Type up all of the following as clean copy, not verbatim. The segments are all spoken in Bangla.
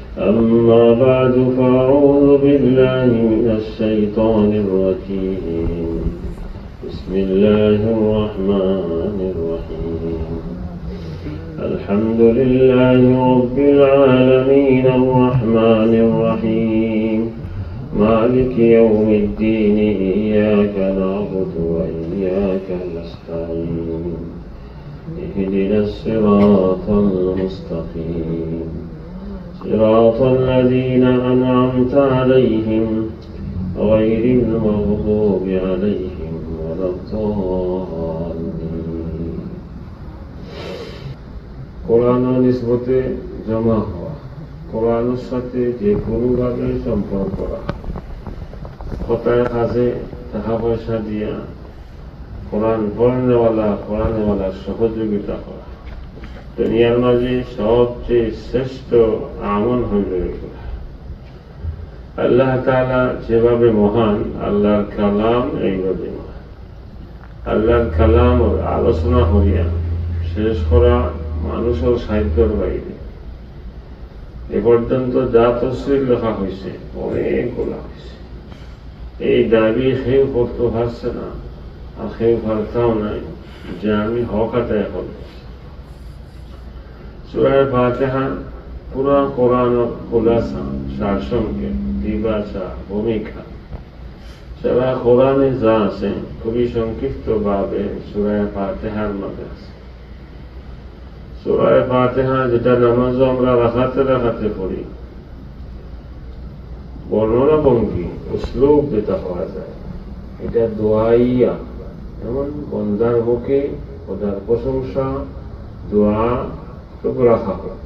أما بعد فأعوذ بالله من الشيطان الرجيم بسم الله الرحمن الرحيم الحمد لله رب العالمين الرحمن الرحيم مالك يوم الدين إياك نعبد وإياك نستعين اهدنا الصراط المستقيم صراط الذين أنعمت عليهم غير المغضوب عليهم ولا الضالين কোরআন নিসবতে জমা হওয়া, কোরআনের সাথে যে কোনোভাবে সম্পর্ক রাখা, কথায় কাজে টাকা পয়সা দিয়া কোরআন পড়ানেওয়ালা সহযোগিতা করা, দুনিয়ার মাঝে সবচেয়ে শ্রেষ্ঠ আমল হইল এগুলা। আল্লাহ তাআলা যেভাবে মহান, আল্লাহর কালাম এইভাবে মহান। আল্লাহর কালাম আলোচনা হইয়া শেষ করা মানুষের সাহিত্যের বাইরে। এ পর্যন্ত যা তফসির লেখা হয়েছে অনেকগুলা হয়েছে। এই দাবি কেউ করতে পারছে না, আর কেউ পারতাও নাই যে আমি হক আদায় করব। সূরা ফাতিহা পুরা কোরআনের খুলাসা, সারসংক্ষেপ, দিবাসা, ভূমিকা সারা কোরআনে যা আছে খুবই সংক্ষিপ্ত ভাবে সূরা ফাতিহার মধ্যে আছে। সূরা ফাতিহা যেটা নামাজও আমরা রাখাতে পড়ি, বর্ণনা ভঙ্গি উসলুব যেটা পাওয়া যায়, এটা দোয়াইয়া, এমন বন্দার মুখে খোদার প্রশংসা দোয়া টুকু রাখা হয়।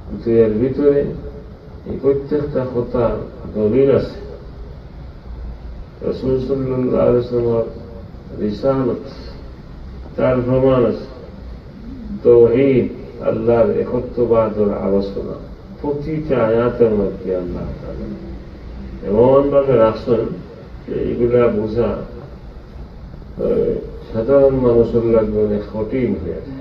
কিন্তু এর ভিতরে এই প্রত্যেকটা কথার দলিল আছে। রাসূল সাল্লাল্লাহু আলাইহি ওয়াসাল্লামের রিসালাত, তার প্রমাণ আছে। তাওহীদ, আল্লাহর একত্ববাদের আলোচনা প্রতিটা আয়াতের মধ্যে আল্লাহ তাআলা এমন ভাবে রাখছেন যে এগুলা বোঝা সাধারণ মানুষের লাগবে অনেক কঠিন হয়ে যায়।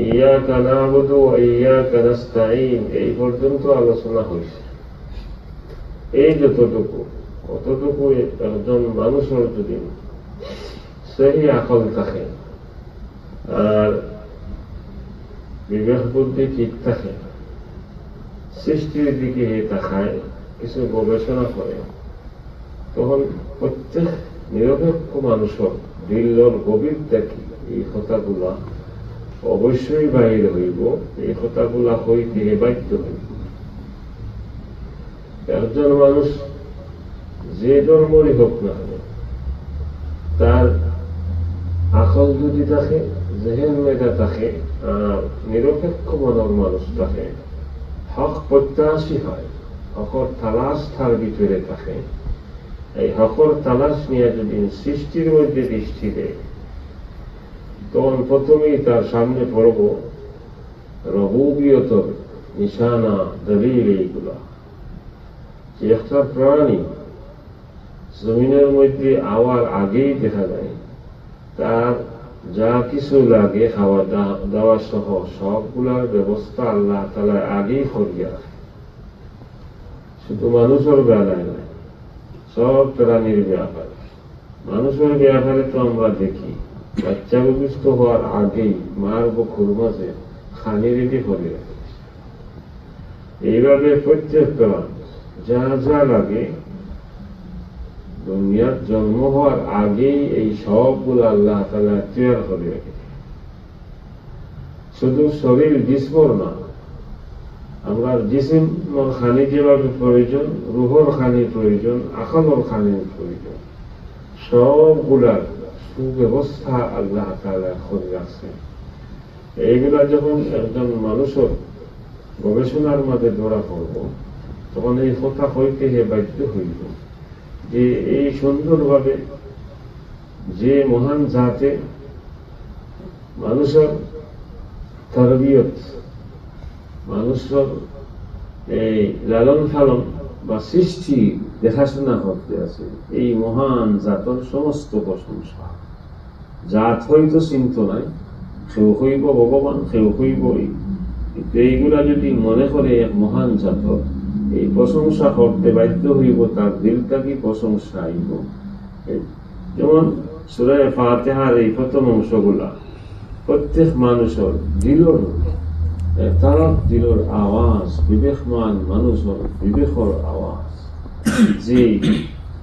ইয়াকা না'বুদু ওয়া ইয়াকা নাস্তাঈন এই পর্যন্ত আলোচনা হয়েছে। এই যতটুকু অতটুকু একজন মানুষের যদি সেই আকল থাকে আর বিবেক বুদ্ধি ঠিক থাকে, সৃষ্টির দিকে তাকায়, কিছু গবেষণা করে, তখন প্রত্যেক নিরপেক্ষ মানুষের দিলের গভীর দেখি এই কথাগুলা অবশ্যই বাহির হইব, এই কথাগুলা হইতে বাধ্য হইব। একজন মানুষ যে ধর্মই হোক না কেন, তার আকল যদি থাকে, জেহেন মেধা থাকে, আর নিরপেক্ষ মনের মানুষ থাকে, হক প্রত্যাশী হয়, হকর তালাশ তার ভিতরে থাকে, এই হকর তালাশ নিয়ে যদি সৃষ্টির মধ্যে দৃষ্টি দেয়, তখন প্রথমেই তার সামনে পড়ব রবুবিয়তর নিশানা, দলিল। এইগুলা যে একটা প্রাণী জমিনের মধ্যে আওয়ার আগেই দেখা যায়, তার যা কিছু লাগে খাওয়া দাওয়া সহ সবগুলার ব্যবস্থা আল্লাহ তাআলা আগেই করিয়া রাখে। শুধু মানুষের বেলায় নাই, সব প্রাণীর ব্যাপারে। মানুষের ব্যাপারে তো আমরা দেখি বাচ্চা ভূমিষ্ঠ হওয়ার আগেই মার বুকের মাঝে খানি রেডি করে রাখে। এইভাবে প্রত্যেক প্রাণ যা যা লাগে দুনিয়ার জন্ম হওয়ার আগেই এই সবগুলো আল্লাহ তাআলা তৈরি করে রেখেছে। শুধু শরীর জিসমর না, আমরা জিসিমর খানি যেভাবে প্রয়োজন, রুহর খানির প্রয়োজন, আকলের খানির প্রয়োজন, সবগুলার সুব্যবস্থা আল্লাহ তাআলা করে রাখছেন। এইগুলা যখন একজন মানুষের গবেষণার মধ্যে ধরা পড়ব, তখন এই কথা হইতে বাধ্য হইব যে এই সুন্দরভাবে যে মহান জাতে মানুষের তরবিয়ত, মানুষের এই লালন পালন বা সৃষ্টি দেখাশোনা করতে আছে, এই মহান জাতর সমস্ত প্রশংসা। জাত হইতো চিন্ত নাই, কেউ হইব ভগবান, কেউ হইব কিন্তু এইগুলা যদি মনে করে এক মহান জাতক, এই প্রশংসা করতে বাধ্য হইব, তার দিলটা কি প্রশংসা আইব। যেমন সূরা ফাতিহার এই প্রথম অংশগুলা প্রত্যেক মানুষের দিলর তার দিলর আওয়াজ, বিবেকমান মানুষের বিবেকর আওয়াজ। যে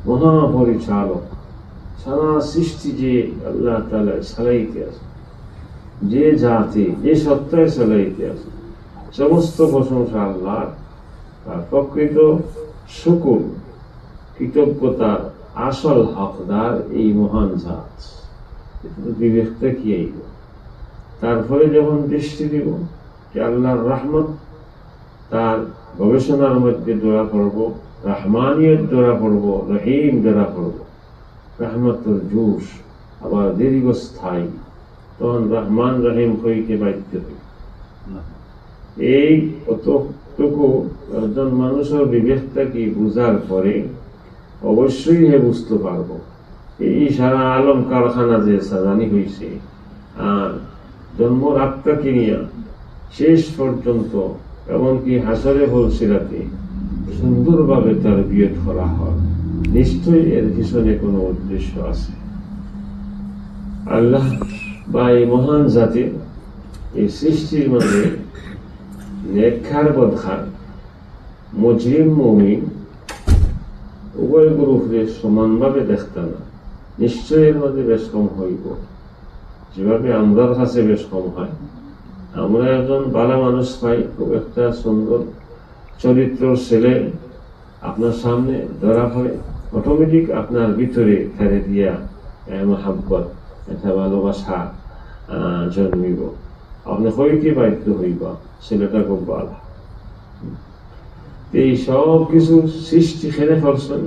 মহাপরিচালক, সারা সৃষ্টি যে আল্লাহ তাআলা চালাইতে আছে, যে জাতি যে সত্তায় চালাইতে আছে, সমস্ত প্রশংসা আল্লাহর। তার প্রকৃত শুকর, কৃতজ্ঞতার আসল হকদার এই মহান জাত। বিবেকটা কি আইব। তারপরে যখন দৃষ্টি দিব যে আল্লাহর রহমত তার গবেষণার মধ্যে ধরা পড়ব, রহমানিয়ত ধরা পড়ব, রহিম ধরা পড়ব, রহমতের জোশ আবার দীর্ঘস্থায়ী, তখন রহমান রহিম হইতে বাধ্য হই। এই কতটুকু একজন মানুষের বিবেকটা কি বুঝার পরে অবশ্যই হে বুঝতে পারবো এই সারা আলম কারখানা যে সাজানি হয়েছে, আর জন্ম রাতটা কিনিয়া শেষ পর্যন্ত এমনকি হাসরে হলসিরাতে সুন্দরভাবে তার বিয়োগ করা হয়, নিশ্চয়ই এর পিছনে কোনো উদ্দেশ্য আছে। আল্লাহ বা এই মহান জাতি এই সৃষ্টির মাঝে নেককার বদখার, মুজরিম মুমিন উভয় গ্রুপে সমানভাবে দেখতে না, নিশ্চয়ই এর মধ্যে বেশ কম হইব। যেভাবে আমরার কাছে বেশ কম হয়, আমরা একজন ভালো মানুষ পাই, খুব একটা সুন্দর চরিত্র ছেলে আপনার সামনে ধরা পড়ে, অটোমেটিক আপনার ভিতরে ফেলে দিয়া মহাব্বত, একটা ভালোবাসা জন্মিব, আপনি হইতে বাধ্য হইবা ছেলেটা খুব ভালো। এই সব কিছু সৃষ্টি খেলে ফলছেন,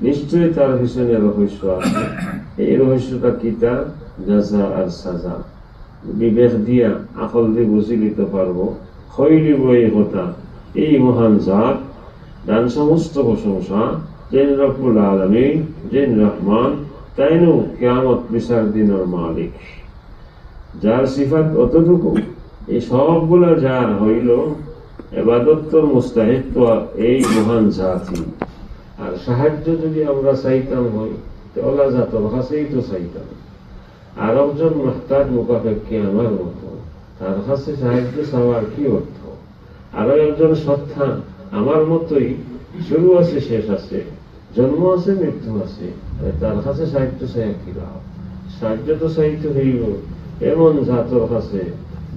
নিশ্চয়ই তার পিছনে রহস্য আছে। এই রহস্যটা কি? তার জাযা আর সাজা। বিবেক দিয়া আকল দিয়ে বুঝি নিতে পারবো, হইলিব এই কথা। এই মহান জাত দান সমস্ত প্রশংসা, যেন রব্বুল আলামিন, যেন রহমান, তাইনু কিয়ামত বিচার দিনের মালিক, যার সিফাত অতটুকু। এই সবগুলা যার হইল ইবাদতের মুস্তাহিক তো এই মহান জাতি। আর সাহায্য যদি আমরা চাইতাম হই, ওলা জাতর কাছেই তো চাইতাম। আর একজন মুহতাজ মুকাফেক্ষী আমার মতো, তার কাছে সাহায্য চাওয়ার কি অর্থ? আরো একজন সত্তা আমার মতোই, শুরু আছে শেষ আছে, জন্ম আছে মৃত্যু আছে, তার কাছে সাহায্য চাই কি লাভ? সাহায্য তো চাইতে হইব এমন জাতর কাছে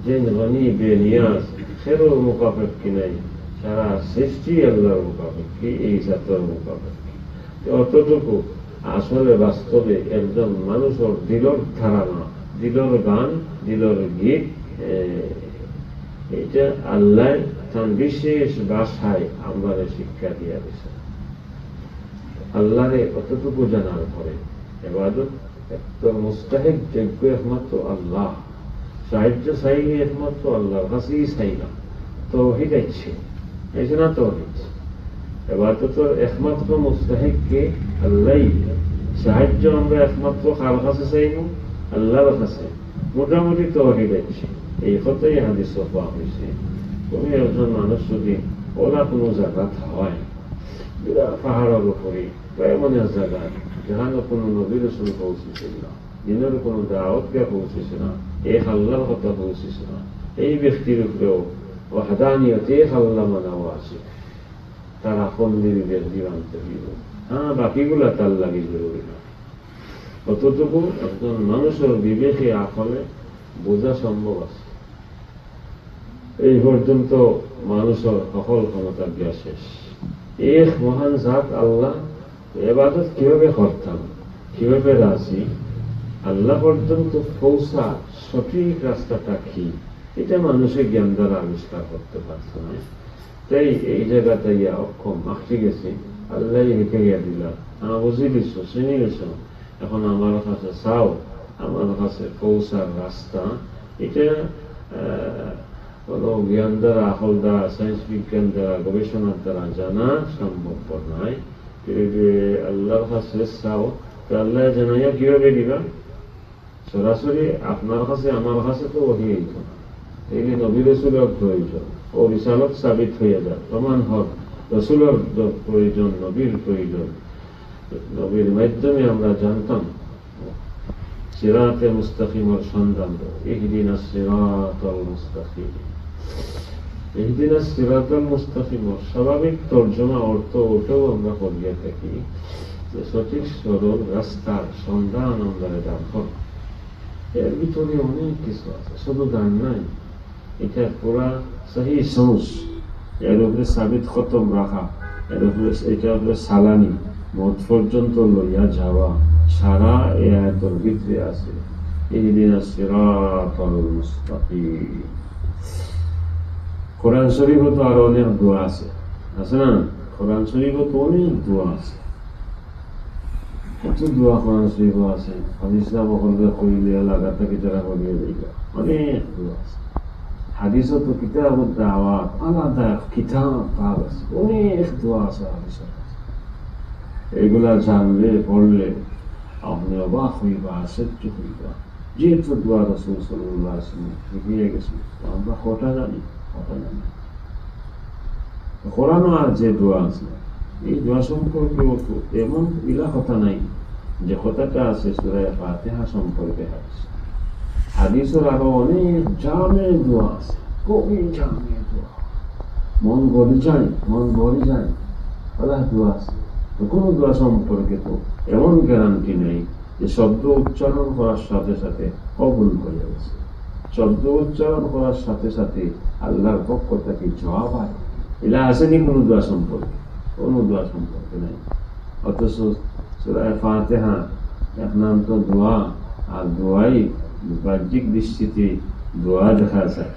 যে ধনী বেনিয়াজ, সেরও মুখাপেক্ষী নাই, সারা সৃষ্টি আল্লাহর মুখাপেক্ষী, এই জাতর মুখাপেক্ষী। অতটুকু আসলে বাস্তবে একজন মানুষের দিলর ধারণা, দিলর গান, দিলর গীত, এটা আল্লাহ তার বিশেষ ভাষায় আমরা শিক্ষা দিয়া দিছে। আল্লাহরে অতটুকু জানার পরে ইবাদত তোর মুস্তাহিক যোগ্য একমাত্র আল্লাহ, সাহায্য চাইলে একমাত্র আল্লাহর কাছেই চাইলাম। তাওহীদ আছে, এই না তাওহীদ ইবাদতের একমাত্র মুস্তাহিক কে? আল্লাহই। সাহায্য আমরা একমাত্র কার কাছে চাইব? আল্লাহর কাছে। মোটামুটি তাওহীদ আছে। এই কথাই হাদিসে পাওয়া হয়েছে। তুমি একজন মানুষ যদি ওলা কোনো জায়গা হয়, পাহাড়ের উপরে বা এমন এক জায়গায় যেখানে কোনো নবী রাসূল পৌঁছেছিল না, দিনের কোনো দাওয়াত কে পৌঁছেছে না, এক আল্লাহর কথা পৌঁছেছে না, এই ব্যক্তির উপরেও ওয়াহদানিয়ত এক আল্লাহ মানাও আছে, তার আপন নির্দেশ দিবান্তে হইল। হ্যাঁ, বাকিগুলা তার লাগে জরুরি না। অতটুকু একজন মানুষের বিবেকে আকলে বোঝা সম্ভব আছে। এই পর্যন্ত মানুষের সকল ক্ষমতা দেওয়া শেষ। এক মহান জাত আল্লাহ ইবাদত কিভাবে করতাম, কিভাবে রাজি, আল্লাহ পর্যন্ত পৌঁছা সঠিক রাস্তাটা কি, এটা মানুষের জ্ঞান দ্বারা আবিষ্কার করতে পারছে না। তাই এই জায়গাটা ইয়া অক্ষম আঁকতে গেছে, আল্লাহ হেঁটে গিয়া দিলাম, বুঝে দিচ্ছ, চিনি গেছ, এখন আমার কাছে চাও, আমার কাছে পৌঁছার রাস্তা। এটা কোনো জ্ঞান দ্বারা, আকল দ্বারা, সায়েন্স বিজ্ঞান দ্বারা, গবেষণার দ্বারা জানা সম্ভবপর নয়। আল্লাহর কাছে চাও, তো আল্লাহ জানাইয়া কিভাবে দিবা? সরাসরি আপনার কাছে আমার কাছে তো ওহি হইত না, এই নবী রসুলের প্রয়োজন ও রিসালত সাবিত হয়ে যায়, প্রমাণ হক রসুলের প্রয়োজন, নবীর প্রয়োজন। নবীর মাধ্যমে আমরা জানতাম সিরাতে মুস্তাকিমের সন্ধান। ইহদিনাস সিরাতাল মুস্তাকিম, ইহদিনাস সিরাতাল মুস্তাকিম স্বাভাবিক তর্জমা অর্থ ওটাও আমরা করিয়া থাকি যে সঠিক সরল রাস্তার সন্ধান আমরা দান কর। এর ভিতরে অনেক কিছু আছে, শুধু গান নাই, এটা পুরা সহি সমস, এর উপরে সাবিত খতম রাখা, এর উপরে এটা উপরে সালানি মত পর্যন্ত লইয়া যাওয়া, সারা এ আয়াতের ভিতরে আছে। ইহদিনাস সিরাতাল মুস্তাকিম। কোরআন শরীফে তো আরো অনেক দোয়া আছে, আছে না? কোরআন শরীফে তো অনেক দোয়া আছে, কত দোয়া কোরআন শরীফ আছে। হাদিসা বকলকে কইলে লাগাতে কি যারা করিয়ে দিবা, অনেক দোয়া আছে। হাদিসও তো কিতাব দাওয়াত আলাদা কিতাব ভাগ আছে, অনেক দোয়া আছে হাদিসের। এগুলা জানলে পড়লে আপনি অবাক হইবা, আশ্চর্য হইবা, যেহেতু দোয়া রাসূল সাল্লাল্লাহু আলাইহি ওয়াসাল্লাম শিখিয়ে গেছে, আমরা কথা জানি, কথা জানি। কোরআন আর যে দোয়া আছে, এই দোয়া সম্পর্কেও তো এমন ইলা কথা নাই যে কথাটা আছে সূরা ফাতিহা সম্পর্কে হাদিস। হাদিসের আরো অনেক জামে দোয়া আছে, খুবই জামে দোয়া, মন ভরে যায়, মন ভরে যায়, আল্লাহ দোয়া আছে। কোনো দোয়া সম্পর্কে তো এমন গ্যারান্টি নেই যে শব্দ উচ্চারণ করার সাথে সাথে কবুল হয়ে গেছে, শব্দ উচ্চারণ করার সাথে সাথে আল্লাহর পক্ষ থেকে জবাব হয়, এলা আসেনি কোনো দোয়া সম্পর্কে, কোনো দোয়া সম্পর্কে নাই। অথচ সূরা ফাতিহা এক নাম তো দোয়া, আর দোয়াই বাহ্যিক দৃষ্টিতে দোয়া দেখা যায়,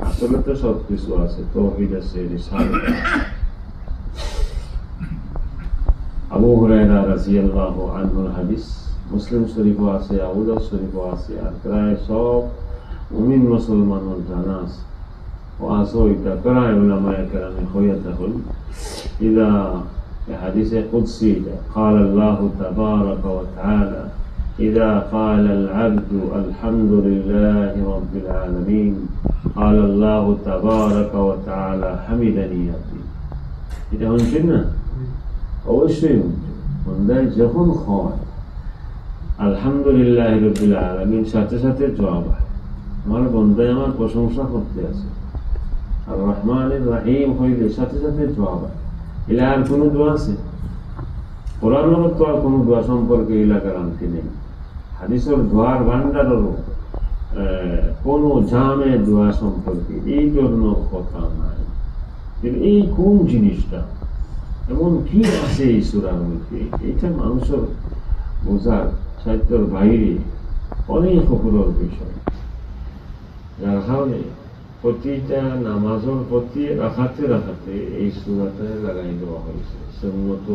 আসলে তো সব কিছু আছে, তাওহীদ আছে, রিসালাত আছে। আবু হুরায়রা রাদিয়াল্লাহু আনহুর হাদিস মুসলিম শরীফও আছে, আবু দাউদ শরীফও আছে, আর প্রায় সব মুমিন মুসলমানের জানা আছে। وأصويت كراء علماء كلام خوية هل إذا حديث قدسي قال الله تبارك وتعالى إذا قال العبد الحمد لله رب العالمين قال الله تبارك وتعالى حمدني عبدي। এটা শুনছেন না? অবশ্যই বন্দায় যখন হয় আলহামদুলিল্লাহ রাব্বিল আলামিন, সাথে সাথে জবাব হয়, আমার বন্দায় আমার প্রশংসা করতে আছে। আর রহমানির রহিম হইলে সাথে সাথে দোয়া হয়। এলা আর কোনো দোয়া আছে? কোরআনের তো আর কোনো দোয়া সম্পর্কে এলা গ্যারান্টি নেই। হাদিসের দোয়ার ভান্ডারেরও কোনো জামে দোয়া সম্পর্কে এই জন্য কথা নাই। এই কোন জিনিসটা এমন কি আছে এই সূরার মধ্যে, এটা মানুষের বোঝার সাহিত্যের বাইরে অনেক উপরের বিষয়, যার কারণে প্রতিটা নামাজের প্রতি রাখাতে রাখাতে এই সূরাটা লাগাই দেওয়া হয়েছে। সুন্নত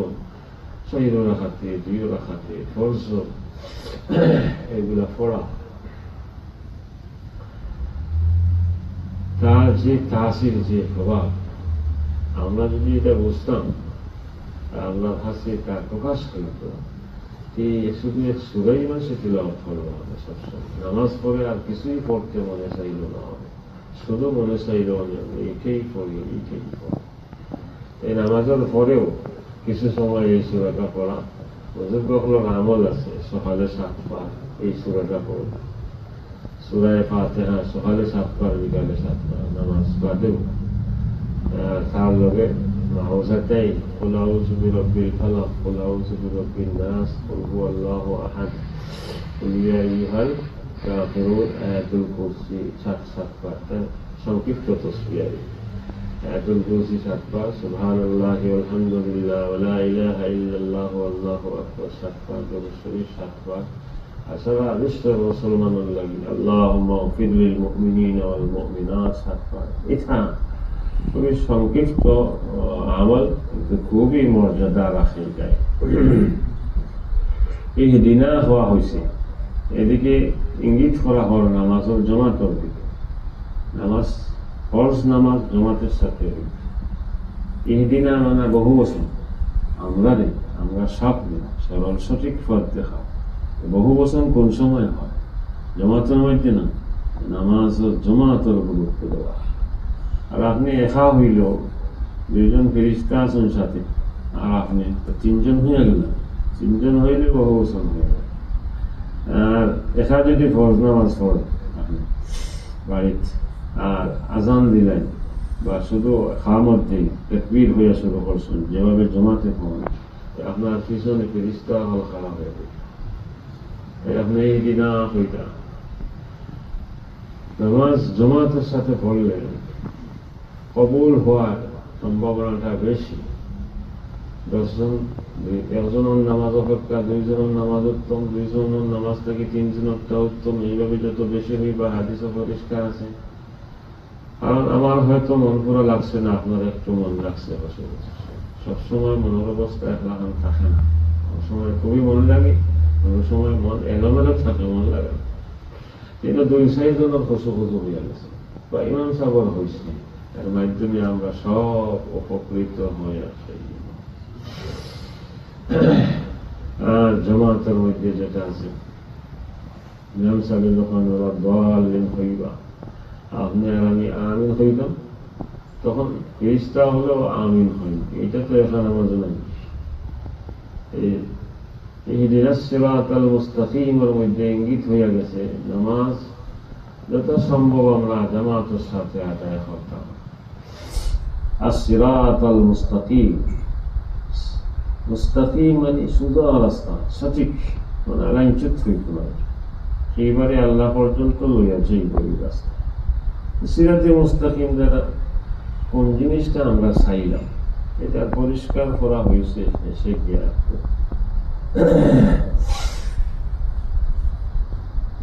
4 রাখাতে, 2 রাখাতে, ফরজ এগুলা পড়া, তার যে তাসির, যে প্রভাব, আমরা যদি এটা বুঝতাম, আল্লাহর কাছে তার প্রকাশ করিত, শুধু এক সূরাই মানুষে তিলাওয়াত করবো হবে সবসময়, নামাজ পড়ে আর কিছুই পড়তে মনে চাইল না হবে, শুধু মনে চাইল এইটাই পড়ি, এইটাই পড়ি। এই নামাজের পরেও কিছু সময় এই সূরাটা পড়া, বুজুর্গগুলোর আমল আছে, সকালে 7 বার এই সূরাটা পড়ো, সূরা ফাতিহা সকালে 7 বার, বিকালে 7 বার, নামাজ বাদেও। তার লগে মাউযাতাই কুল আউযু বিরাব্বিল ফালাক, কুল আউযু বিরাব্বিন নাস, কুল হুয়াল্লাহু আহাদ, কুল ইয়া আইয়ুহাল কাফিরুন, আয়াতুল কুরসি 7 বার, সংক্ষিপ্ত তাসবিহ, আয়াতুল কুরসি 7 বার, সুবহানাল্লাহি ওয়ালহামদুলিল্লাহ ওয়া লা ইলাহা ইল্লাল্লাহু আল্লাহু আকবার 7 বার, দরুদ শরীফ 7 বার। আসলে বিশ্বের মুসলমানের লাগি আল্লাহুম্মা গফির লিল মুমিনিনা ওয়াল মুমিনাত 7 বার। এটা খুবই সংক্ষিপ্ত আমল, কিন্তু খুবই মর্যাদা রাখে যায়। এই দিনা হওয়া হয়েছে, এদিকে ইঙ্গিত করা হল নামাজের জমাতের দিকে, নামাজ ফরজ নামাজ জমাতের সাথে এই দিনা মানে বহু বছর আমরা সাপ সরল সঠিক পথ দেখা। বহু বছর কোন সময় হয়? জমাতের মধ্যে না, নামাজ ও জমাতের গুরুত্ব দেওয়া। আর আপনি একা হইল, দুইজন ফেরেশতা আছেন সাথে, আর আপনি তো তিনজন হয়ে গেলেন, তিনজন হইলে বহু বছর হয়ে গেল। আর একা যদি ফরজ নামাজ পড়েন আপনি বাড়িতে, আর আজান দিলেন বা শুধু খামত দিন তাকবীর হইয়া শুরু করছেন, যেভাবে জমাতে হন, আপনার পিছনে ফেরেশতা হল খারাপ হয়ে যাবে। আপনি এই দিনা হইতা নামাজ জমাতের সাথে পড়লে কবুল হওয়ার সম্ভাবনাটা বেশি। 10 জন, একজনের নামাজ অপেক্ষা 2 জনের নামাজ উত্তম, 2 জনের নামাজ থেকে 3 জনেরটা উত্তম। এইভাবে যত বেশি হইবা হাদিসে পরিষ্কার আছে। কারণ আমার হয়তো মন পুরো লাগছে না, আপনার একটু মন লাগছে বসে বসে। সবসময় মনের অবস্থা একরকম থাকে না, কোনো সময় খুবই মন লাগে, কোনো সময় মন এলোমেলো থাকে, মন লাগে না। কিন্তু 2-4 জনের খুশু হইয়া গেছে বা ইমাম সাবর হয়েছে, এর মাধ্যমে আমরা সব উপকৃত হয়ে আসি। আর জামাতের মধ্যে যেটা আছে, ইমাম সাহেব যখন ওরা দোয়ালেন হইবা, আপনি আর আমি আমিন হইতাম, তখন ফেরেশতা হলেও আমিন হইন। এটা তো এখন আমাদের নাই। ইহদিনাস সিরাতাল মুস্তাকিমের মধ্যে ইঙ্গিত হইয়া গেছে নামাজ যত সম্ভব আমরা জামাতের সাথে আদায় করতাম। as-siratal mustaqim, মুস্তাকিম মানে সোজা রাস্তা, সঠিক, মানে লাইনচ্যুত হইতে পারে, সেইবারে আল্লাহ পর্যন্ত লইয়াছে এই রাস্তা। সিরাতে মুস্তাকিম দ্বারা কোন জিনিসটা আমরা চাইলাম, এটা পরিষ্কার করা হয়েছে। সে কি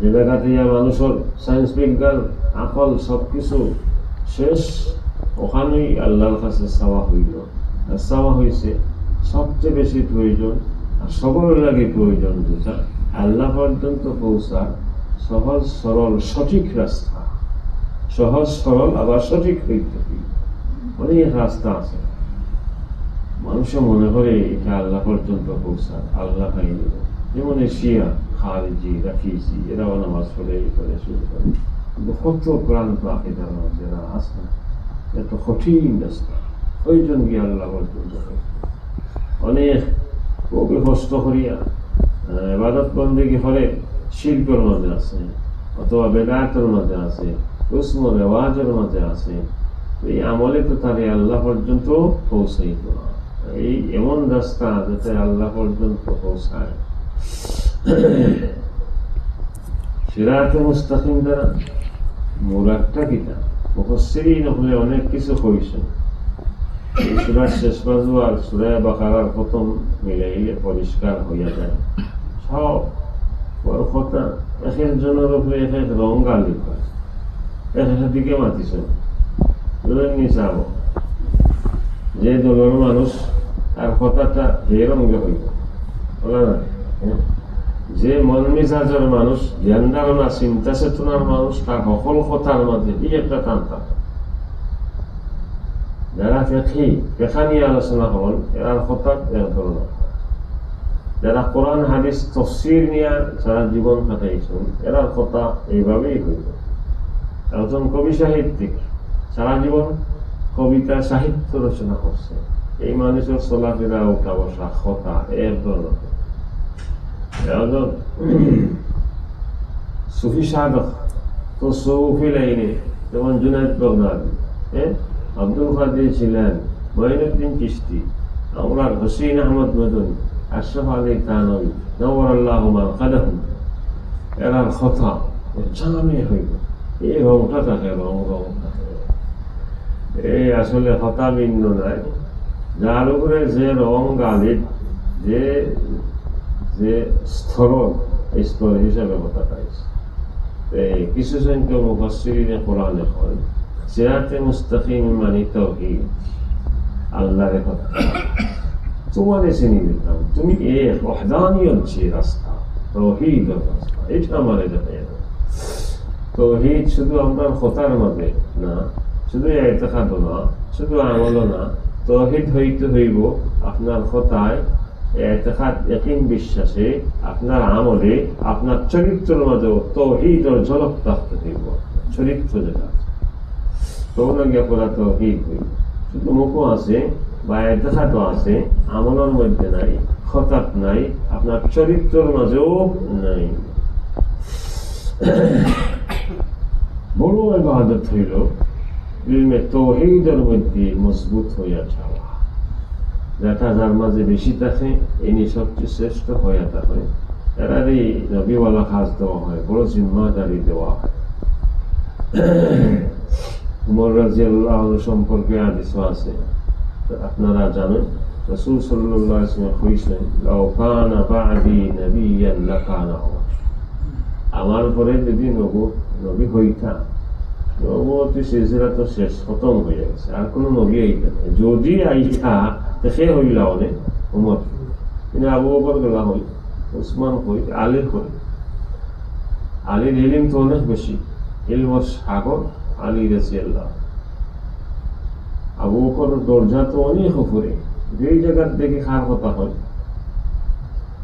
যে জায়গাতে মানুষের সায়েন্স বিজ্ঞান আকল সবকিছু শেষ, ওখানেই আল্লাহর কাছে চাওয়া হইল। আর চাওয়া হয়েছে সবচেয়ে বেশি প্রয়োজন আর সবার লাগে প্রয়োজন যেটা আল্লাহ পর্যন্ত পৌঁছার সহজ সরল সঠিক রাস্তা। সহজ সরল আবার সঠিক হইতে অনেক রাস্তা আছে। মানুষে মনে করে এটা আল্লাহ পর্যন্ত পৌঁছার, আল্লাহ পাই নিব। যেমন শিয়া, খারিজি, রাফিজি, এরাও নামাজ পড়ে এই করে শুরু করে, কিন্তু কত ক্লান্ত আকিদার যারা আছে, এত কঠিন রাস্তা, প্রয়োজন গিয়ে আল্লাহ পর্যন্ত অনেক খুবই কষ্ট করিয়া ইবাদত বন্দেগী হলে শিরকের মাঝে আছে, অথবা বেদাতের মাঝে আছে, রসম রেওয়াজের মাঝে আছে। এই আমলে তো তারে আল্লাহ পর্যন্ত পৌঁছাইত না। এই এমন রাস্তা যাতে আল্লাহ পর্যন্ত পৌঁছায়। সিরাতে মুস্তাকিম দ্বারা মুরাদটা কিটা মুফাসসিরিন হলে অনেক কিছু কইছেন। এই সূরার শেষ বাজু আর সূরা বাকারার প্রথম মিলাইলে পরিষ্কার হইয়া যায়। সব বড় কথা এক একজনের উপরে এক এক রং গালি পায়, এক এক দিকে মাতিছে। নিচাব যে দলের মানুষ আর কথাটা যে রঙে হইব বলা না, যে মন মেজাজের মানুষ, জ্ঞান ধারণা চিন্তা চেতনার মানুষ, তার সকল কথার মাঝে এই একটা টান থাকে। যারা পেখা নিয়ে আলোচনা করেন এরার কথা এক ধরনের, যারা কোরআন হাদিস তফসির নিয়ে সারা জীবন কাটাইছেন এরার কথা এইভাবেই হইব। একজন কবি সাহিত্যিক সারা জীবন কবিতা সাহিত্য রচনা করছে, এই মানুষের চলাফেরা উঠা বসা কথা এক ধরনের। একজন সুফি সাধক তো সৌফি লাইনে, যেমন জুনায়েদ বাগদাদি, আব্দুল কাদের জিলানী, মঈনুদ্দিন চিশতি, আমরা হুসাইন আহমদ মদনী, আশরাফ আলী থানভী, নওয়ারাল্লাহু মারকাদাহুম, এরার কথা জানে হইব। এই রংটা থাকে, রং থাকে। এই আসলে হতা ভিন্ন নাই, যার উপরে যে রং গালিব, যে যে স্তর, এই স্তর হিসাবে কথা পাইছে। কিছু সংখ্যক মুফাসসিরিনে কোরআনে কয় সিরাতে মুস্তাকিম মানে তাওহীদ, আল্লাহর কথা। তোমারে চিনি দিতাম, তুমি এক ওয়াহদানিয়ত যে রাস্তা, তাওহীদের রাস্তা, এটা আমারে দেখাই দাও। তাওহীদ শুধু আমরা কথার মধ্যে না, শুধু ইতিকাদ না, শুধু আমল না, তাওহীদ হইতে হইব আপনার কথায় এতেকাদ ইয়াকিন বিশ্বাসে আপনার আমলে আপনার চরিত্রের মাঝেও তাওহীদের ঝলক থাকতে দিব। চরিত্র যেটা তখন গিয়ে পড়া তাওহীদ হইল। শুধু মুখও আছে বা এতেকাদও আছে, আমলের মধ্যে নাই, খতাত নাই, আপনার চরিত্রের মাঝেও নাই। বড় ইবাদত হইল ইলমে তাওহীদের মধ্যে মজবুত হইয়া যাওয়া। যেটা যার মাঝে বেশি থাকে ইনি সবচেয়ে শ্রেষ্ঠ হইয়া থাকে, এরারই নবীওয়ালা কাজ দেওয়া হয়, বড় জিম্মাদারি দেওয়া হয়। উমর রাদিয়াল্লাহু আনহু সম্পর্কে হাদিস আছে, আপনারা জানেন রাসূল সাল্লাল্লাহু আলাইহি ওয়াসাল্লাম কইছেন, লাউ কানা বা'দি নাবিয়্যান লাকানা উমর। আমার পরে যদি নবী হইতা, নবুয়তের সিলসিলা তো শেষ, খতম হয়ে গেছে, আর কোনো নবী আইতা না। যদি আইতা সে হইলা অনেক উমর, কিন্তু আবু বকর গেলা হই, উসমান হই, আলীর হই। আলীর ইলম তো অনেক বেশি, ইলমের সাগর আলী রাদিয়াল্লাহু। আবু বকরের দরজা তো অনেক উপরে, যেই জায়গার দেখে কার কথা হয়,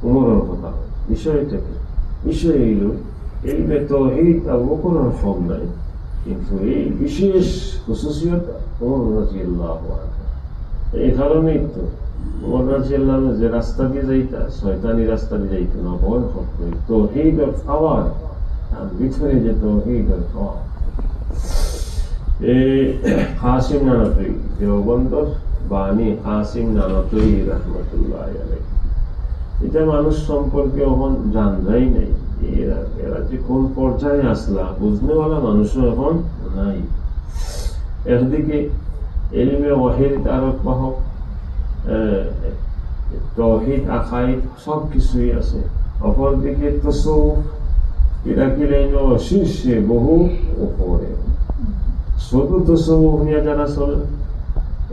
উমরের কথা হয়। বিষয়টা কি? বিষয় হইল ইলমে তাওহীদ আবু বকরের কম নাই, কিন্তু এই বিশেষ খুশুসিয়ত উমর রাদিয়াল্লাহু আনহু। এই কারণেই তো উমর রাদিয়াল্লাহু আনহু যে রাস্তা দিয়ে যাইতা, শয়তানি রাস্তা দিয়ে যাইত না, ভয় করত তাওহীদের পাওয়ার, আর ভিতরে যে তাওহীদের পাওয়ার। এই কাসিম নানাতুই দেওবন্দর বাণী, কাসিম নানাতুই রাহমাতুল্লাহি আলাইহি। এটা মানুষ সম্পর্কে এখন জানরাই নাই, এরা যে কোন পর্যায়ে আসলা বুঝনেওয়ালা মানুষও এখন নাই। একদিকে ইলমে ওয়াহিদ তারক বাহক, তাওহীদ আকাইদ সব কিছুই আছে। অপরদিকে তাসাউফ, এরা কি লাইন শীর্ষে, বহু উপরে। শুধু তাসাউফ নিয়ে যারা চলে,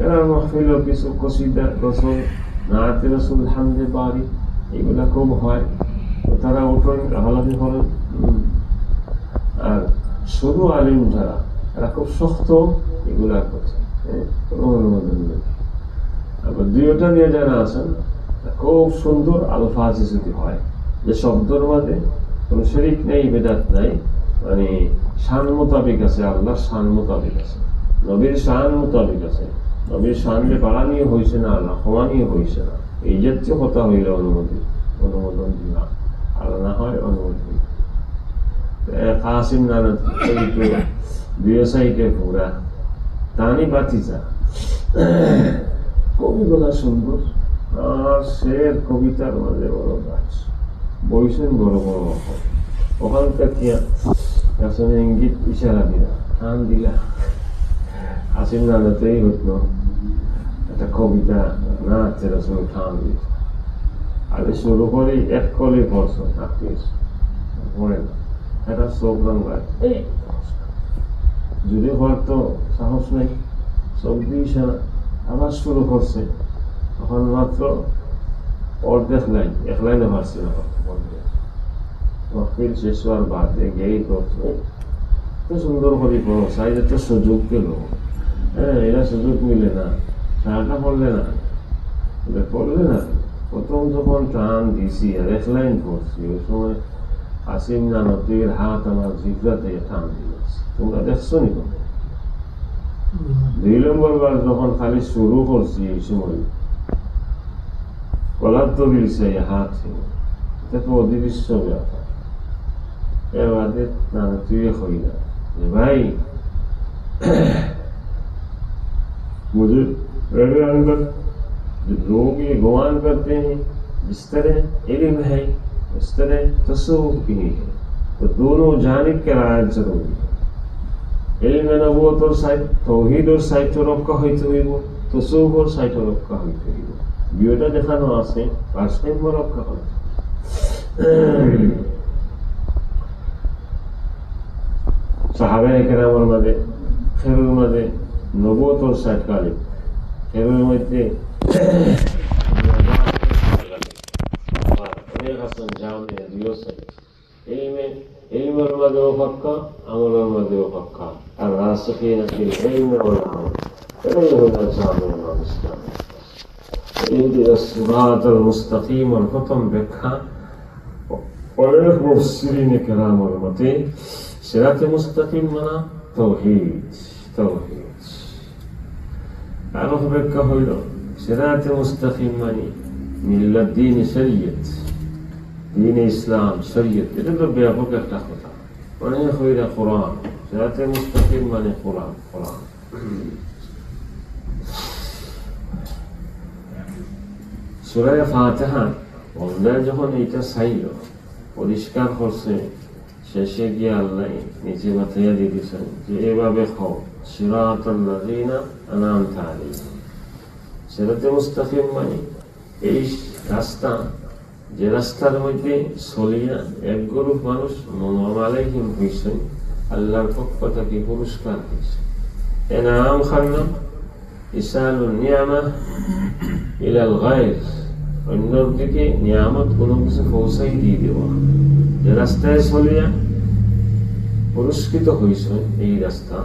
এরা মাহফিল কিছু কসিদা রসুল, নাতে রসুল, হামদে বারি এগুলা খুব হয়, তারা উঠেন হালাকি করেন। আর শুধু আলিম যারা, এরা খুব শক্ত, এগুলা করছে, কোনো অনুমোদন নেই। আবার দুইটা নিয়ে যারা আছেন খুব সুন্দর আলফাজ যদি হয়, যে শব্দের মাঝে কোনো শরীক নেই, বেদাত নাই, মানে শান মোতাবিক আছে, আল্লাহর শান মোতাবিক আছে, নবীর শান মোতাবিক আছে। নবীর শানকে বাড়ানিয়ে হয়েছে না, আল্লাহ কমানিয়ে হয়েছে না, এই জাতীয় কথা হইলে অনুমোদন দিবা, আর না হয় অনুমোদন। কাসিম নানা দুই সাইডে পুরা টানি বাতিজা, কবিগুলা সুন্দর, আর সে কবিতার মাঝে বড় গাছ বইছেন, বড় বড় ওখানকার কি আসলে ইঙ্গিত ইশারা দিলা, টান দিলা। কাসিম নানাতেই হইতো একটা কবিতা না রাসূল টান দিত, আগে শুরু করি এক কলি পড়ছো, পড়ে না, এটা চোখ রঙায়, যদি হয়তো সাহস নেই, চোখ দিয়েছে না, আবার শুরু করছে, তখন মাত্র অর্ধেক লাইন, এক লাইনে পারছি না, মাহফিল শেষ হওয়ার বাদে গিয়েই করছে, তো সুন্দর করে পড়ো, সাইডে তো সুযোগ পেল, এরা সুযোগ মিলে না, সারাটা পড়লে না, পড়লে না। প্রথম যখন টান দিছি আর এক লাইন পড়ছি, ওই সময় কাসিম নানাতুইয়ের হাত আমার জিভা থেকে টান দিয়েছে, তোমরা দেখছো নি? দুই নম্বর বার যখন খালি শুরু করছি, এই সময় কলার তো দিয়েছে হাত, এটা তো অধিবিশ্ব ব্যাপার। এর বাদে নানাতুইয়ে কইলা যে ভাই, मुझे मेरे अंदर लोग ये गुमान करते हैं, जिस तरह इल्म है उस तरह तसव्वुफ भी है, तो दोनों जानिब के रायत जरूरी है। इल्म नबूवत और साइड तौहीद और साइड रखा হইতে হইব, তসৌফ और সাইড রক্ষা হইতে হইব। দুইটা দেখানো আছে, ভারসাম্য রক্ষা হইতে। সাহাবায়ে কেরামের মাঝে খেরুর মাঝে নবুয়ত और সাইড কালিম, খেরুর মধ্যে অনেক আছেন জামিয়া দুইও সাইড। ইলমের মাঝেও পাক্কা, আমলের মাঝেও পাক্কা, আর রাসিখিন ফিল ইলমি ওয়াল আমল, এটাই হলো জামিয়া ইসলাম। সিরাতাল মুস্তাকিমের প্রথম ব্যাখ্যা অনেক মুফাসসিরিনে কেরামের মতে সিরাতে মুস্তাকিম মানে তাওহীদ। আরো ব্যাখ্যা হইল সিরাতে মুস্তাকিম মানে মিল্লাত দ্বীন শরীয়ত, দ্বীন ইসলাম শরীয়ত। এটা তো ব্যাপক একটা কথা। অনেক হইল কোরআন, সিরাতে মুস্তাকিম মানে কোরআন। সূরা ফাতিহা বন্দা যখন এটা চাইল পরিষ্কার করছে, শেষে গিয়ে আল্লাহ নিচে বাতাইয়া দিতেছেন যে এভাবে খাও, সিরাতাল্লাযীনা আনআমতা আলাইহিম। সিরাতে মুস্তাকিম মানে এই রাস্তা, যে রাস্তার মধ্যে চলিয়া এক গ্রুপ মানুষ মানআম আলাইহিম হইছেন, আল্লাহর পক্ষ থেকে পুরস্কার হয়েছে। এনাম খান্নাম ইসালুন নিয়ামা ইলাল গায়র, অন্যর দিকে নিয়ামত কোনো কিছু পৌঁছাই দিয়ে দেওয়া। যে রাস্তায় চলিয়া পুরস্কৃত হয়েছে এই রাস্তা।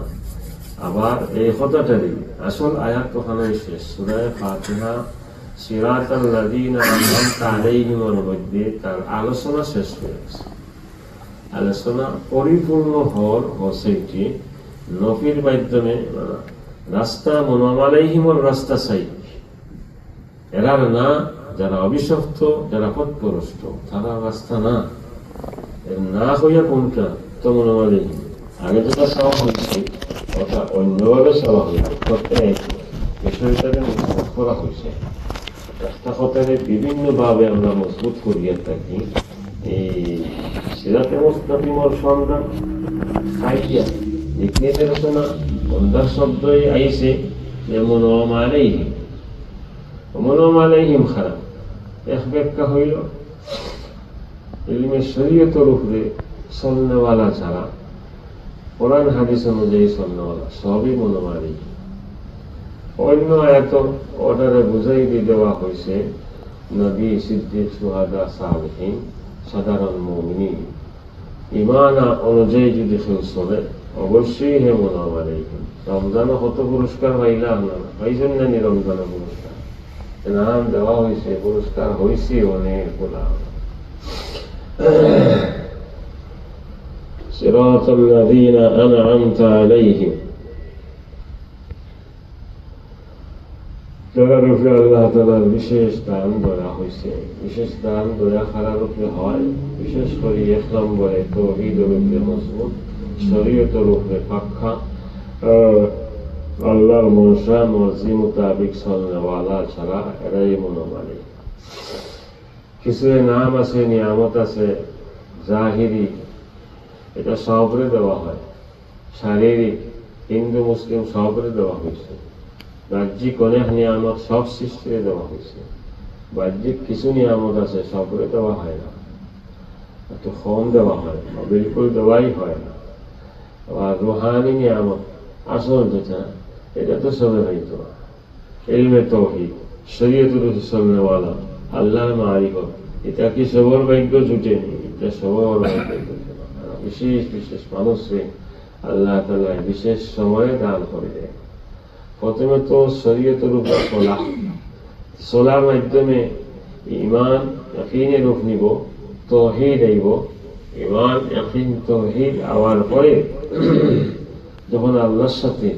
আবার এই কথাটারই আসল আয়াত ওখানে শেষ, সূরা ফাতিহা সিরাতাল্লাযীনা আনআমতা আলাইহিমের মধ্যে তার আলোচনা শেষ হয়ে গেছে। আলোচনা পরিপূর্ণ হওয়ার হসেটি নফির মাধ্যমে রাস্তা মানআম আলাইহিমের রাস্তা চাই, এরার না যারা অভিশপ্ত, যারা পথভ্রষ্ট, তারা রাস্তা না। না হইয়া কোনটা তো মানআম আলাইহিম আগে যেটা চাওয়া হয়েছে ওটা অন্যভাবে চাওয়া হয়েছে, বিষয়টাকে মজবুত করা হয়েছে। রাস্তা কথাকে বিভিন্নভাবে আমরা মজবুত করিয়া থাকি। এই সিরাতে মুস্তাকিমের সন্ধান খাইয়া দেখিয়ে দিয়েছে না, বন্দার শব্দই আইছে যে মানআম আলাইহিম। মানআম আলাইহিম খারাপ এক ব্যাখ্যা হইল ইলমে শরীয়তের উপরে চলনেওয়ালা ছাড়া, কোরআন হাদিস অনুযায়ী চলনেওয়ালা সবই মানআম আলাইহিম। অন্য আয়াত অর্ডারে বুঝাই দিয়ে দেওয়া হয়েছে নবী, সিদ্দিক, শুহাদা, সালেহীন, সাধারণ মুমিনিন ঈমান অনুযায়ী যদি কেউ চলে অবশ্যই হে মানআম আলাইহিম। রমজানও কত পুরস্কার পাইলাম না, পাইছেন না নি রমজানের পুরস্কার? নাম দেওয়া হয়েছে, পুরস্কার হয়েছে অনেক বলা। সিরাতাল্লাযীনা আনআমতা আলাইহিম, যাদের উপরে আল্লাহ তাআলার বিশেষ দান দয়া হয়েছে। বিশেষ দান দয়া খারাপ উপরে হয়, বিশেষ করে এক নম্বরে তাওহীদের উপরে মজবুত, শরীয়তের উপরে পাক্কা, আল্লাহর মনসা মর্জি মোতাবিক চলনেওয়ালা ছাড়া এরাই মানআম আলাইহিম। কিছু নাম আছে, নিয়ামত আছে জাহিরি, এটা সবরে দেওয়া হয়। শারীরিক হিন্দু মুসলিম সবরে দেওয়া হয়েছে। বাহ্যিক অনেক নিয়ামত সব সৃষ্টিরে দেওয়া হয়েছে। বাহ্যিক কিছু নিয়ামত আছে সবরে দেওয়া হয় না, একটু কম দেওয়া হয়, বিলকুল দেওয়াই হয় না। আবার রুহানি নিয়ামত আসল যেটা, এটা তো সবে হইতো না। ইলমে তাওহীদ, শরীয়তের উপরে চলনেওয়ালা, আল্লাহর মারিফত, এটা কি সবার ভাগ্য জুটেনি? এটা সবার ভাগ্য জুটে না। বিশেষ বিশেষ মানুষকে আল্লাহ তাআলা বিশেষ সময়ে দান করে দেয়। প্রথমে তো শরীয়তের উপর চলা, চলার মাধ্যমে ঈমান ইয়াকিনের রূপ নিব, তাওহীদ আইব। ঈমান ইয়াকিন তাওহীদ আওয়ার পরে যখন আল্লাহর সাথে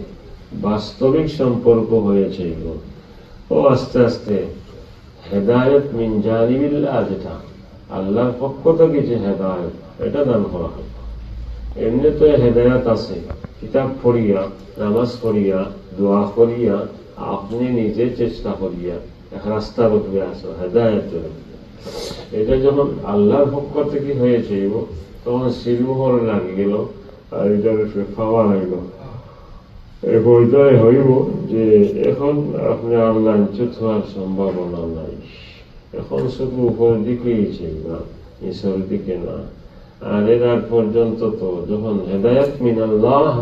বাস্তবিক সম্পর্ক হয়েছে, ও আস্তে আস্তে হেদায়েত মিন জানিবিল্লাহ, যেটা আল্লাহর পক্ষ থেকে যে হেদায়েত, এটা দান করা হয়। এমনি তো হেদায়েত আছে, কিতাব পড়িয়া, নামাজ পড়িয়া, দোয়া করিয়া, আপনি নিজে চেষ্টা করিয়া এক রাস্তার উপরে আসো, হেদায়েতের উপরে। এটা যখন আল্লাহর পক্ষ থেকে হয়েছে তখন শিলমোহর লাগি গেল, আর এটার উপরে খাওয়া হইল। এই পর্যায়ে হইব যে এখন আপনি আর লাঞ্ছিত হওয়ার সম্ভাবনা নাই। এখন শুধু উপর দিকেই না, নিচের দিকে না। আর এর আগ পর্যন্ত তো যখন হেদায়েত মিনাল্লাহ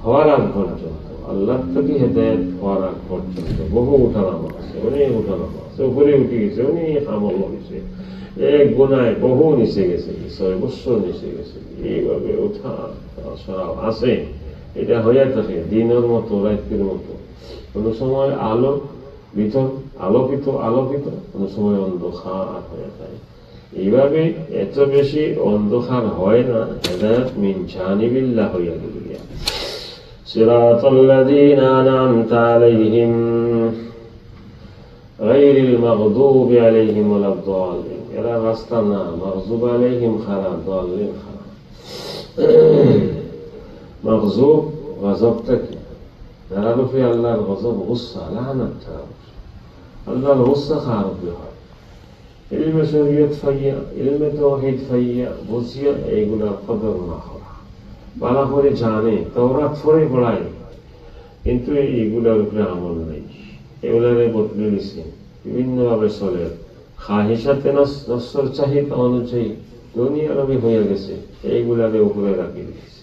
হওয়ার আগ পর্যন্ত, আল্লাহ থেকে হেদায়েত হওয়ার আগ পর্যন্ত বহু উঠানামা আছে, অনেক উঠানামা আছে। উপরে উঠে গেছে, অনেক আমল হয়েছে, এক গুণায় বহু নিচে গেছে, 6 বছর নিচে গেছে। এইভাবে উঠা সরাও আছে, এটা হইয়া থাকে দিনের মতো রাত্রির মতো। কোনো সময় আলো, ভিতর আলোকিত আলোকিত, কোন সময় অন্ধকার হয়ে যায়। এইভাবে এত বেশি অন্ধকার হয় না, হেদায়েত মিন জানিবিল্লাহ হইয়া গেলিয়া। সিরাতাল্লাযীনা আন'আমতা আলাইহিম গায়রিল মাগদুবি আলাইহিম ওয়ালাদ-দাল্লিন। এরা রাস্তা না, মাগদুব আলাইহিম খারাপ, দাল্লিন খারাপ। মাগজুব গজবটা কি? যারা রূপে আল্লাহর গজব, গুসা, লানাত, আল্লাহর গুসা খার রূপে হয়। ইলমে শরীয়ত ফাইয়া, ইলমে তাওহীদ ফাইয়া বুঝিয়া এইগুলার কদর না করা, ভালো করে জানে, তাওরাত পড়ে পড়ায়, কিন্তু এইগুলার উপরে আমল নেই, এগুলারে বদলে দিছে, বিভিন্নভাবে চলে, খাহিসাতে নফসের চাহিদা অনুযায়ী দুনিয়া রবি হয়ে গেছে, এইগুলারে উপরে রাখি দিয়েছে।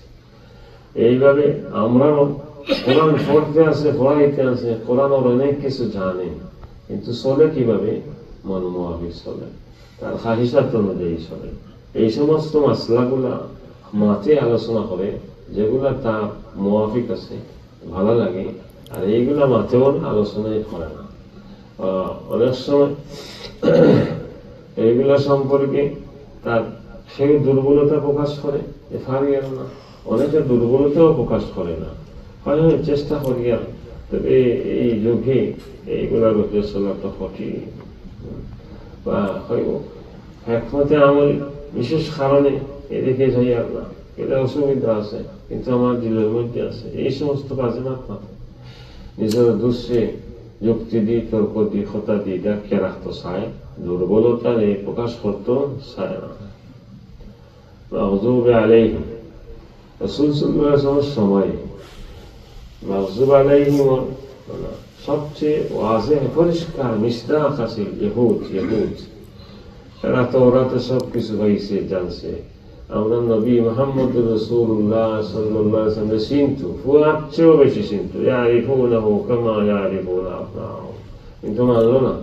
এইভাবে আমরাও কোরআন পড়তে আছে, পড়াইতে আছে, কোরআনের অনেক কিছু জানে, কিন্তু চলে কিভাবে? মন মুআফিক চলে, তার খাহিসাত অনুযায়ী চলে। এই সমস্ত মাসলাগুলা মাতে আলোচনা করে, যেগুলা তার মুআফিক আছে, ভালো লাগে, আর এইগুলা মাতেও আলোচনাই করে না। অনেক সময় এইগুলা সম্পর্কে তার সেই দুর্বলতা প্রকাশ করে, ফারিয়ার না, অনেকে দুর্বলতাও প্রকাশ করে না, হয় চেষ্টা করিয়া, তবে এই যুগে এইগুলার উপরে চলাটা কঠিন, বা হইব একমতে আমল বিশেষ কারণে এদিকে যাইয়ার না, এটা অসুবিধা আছে, কিন্তু আমার দিলের মধ্যে আছে, এই সমস্ত কাজে না থাকে, নিজের দোষে যুক্তি দিয়ে, তর্ক দিয়ে, কথা দিয়ে ডাকিয়ে রাখতে চায়, দুর্বলতার এই প্রকাশ করতে চায় না। মাগজুব আলাইহিম, রাসূল সাল্লাল্লাহু আলাইহি ওয়াসাল্লামের সময় মাগজুব আলাইহিম সবচেয়ে ওয়াজেহ, পরিষ্কার মিসদাক আছে ইহুদ। এরা তাওরাতে সব কিছু হয়েছে, জানছে। আমরা নবী মুহাম্মদ রাসূলুল্লাহ সাল্লাল্লাহু আলাইহি ওয়াসাল্লাম চিনতো, ফুয়ার চেয়েও বেশি চিনতো, ইয়ারিফুনাহু কামা ইয়ারিফুনা আবনাহুম, কিন্তু মানলো না,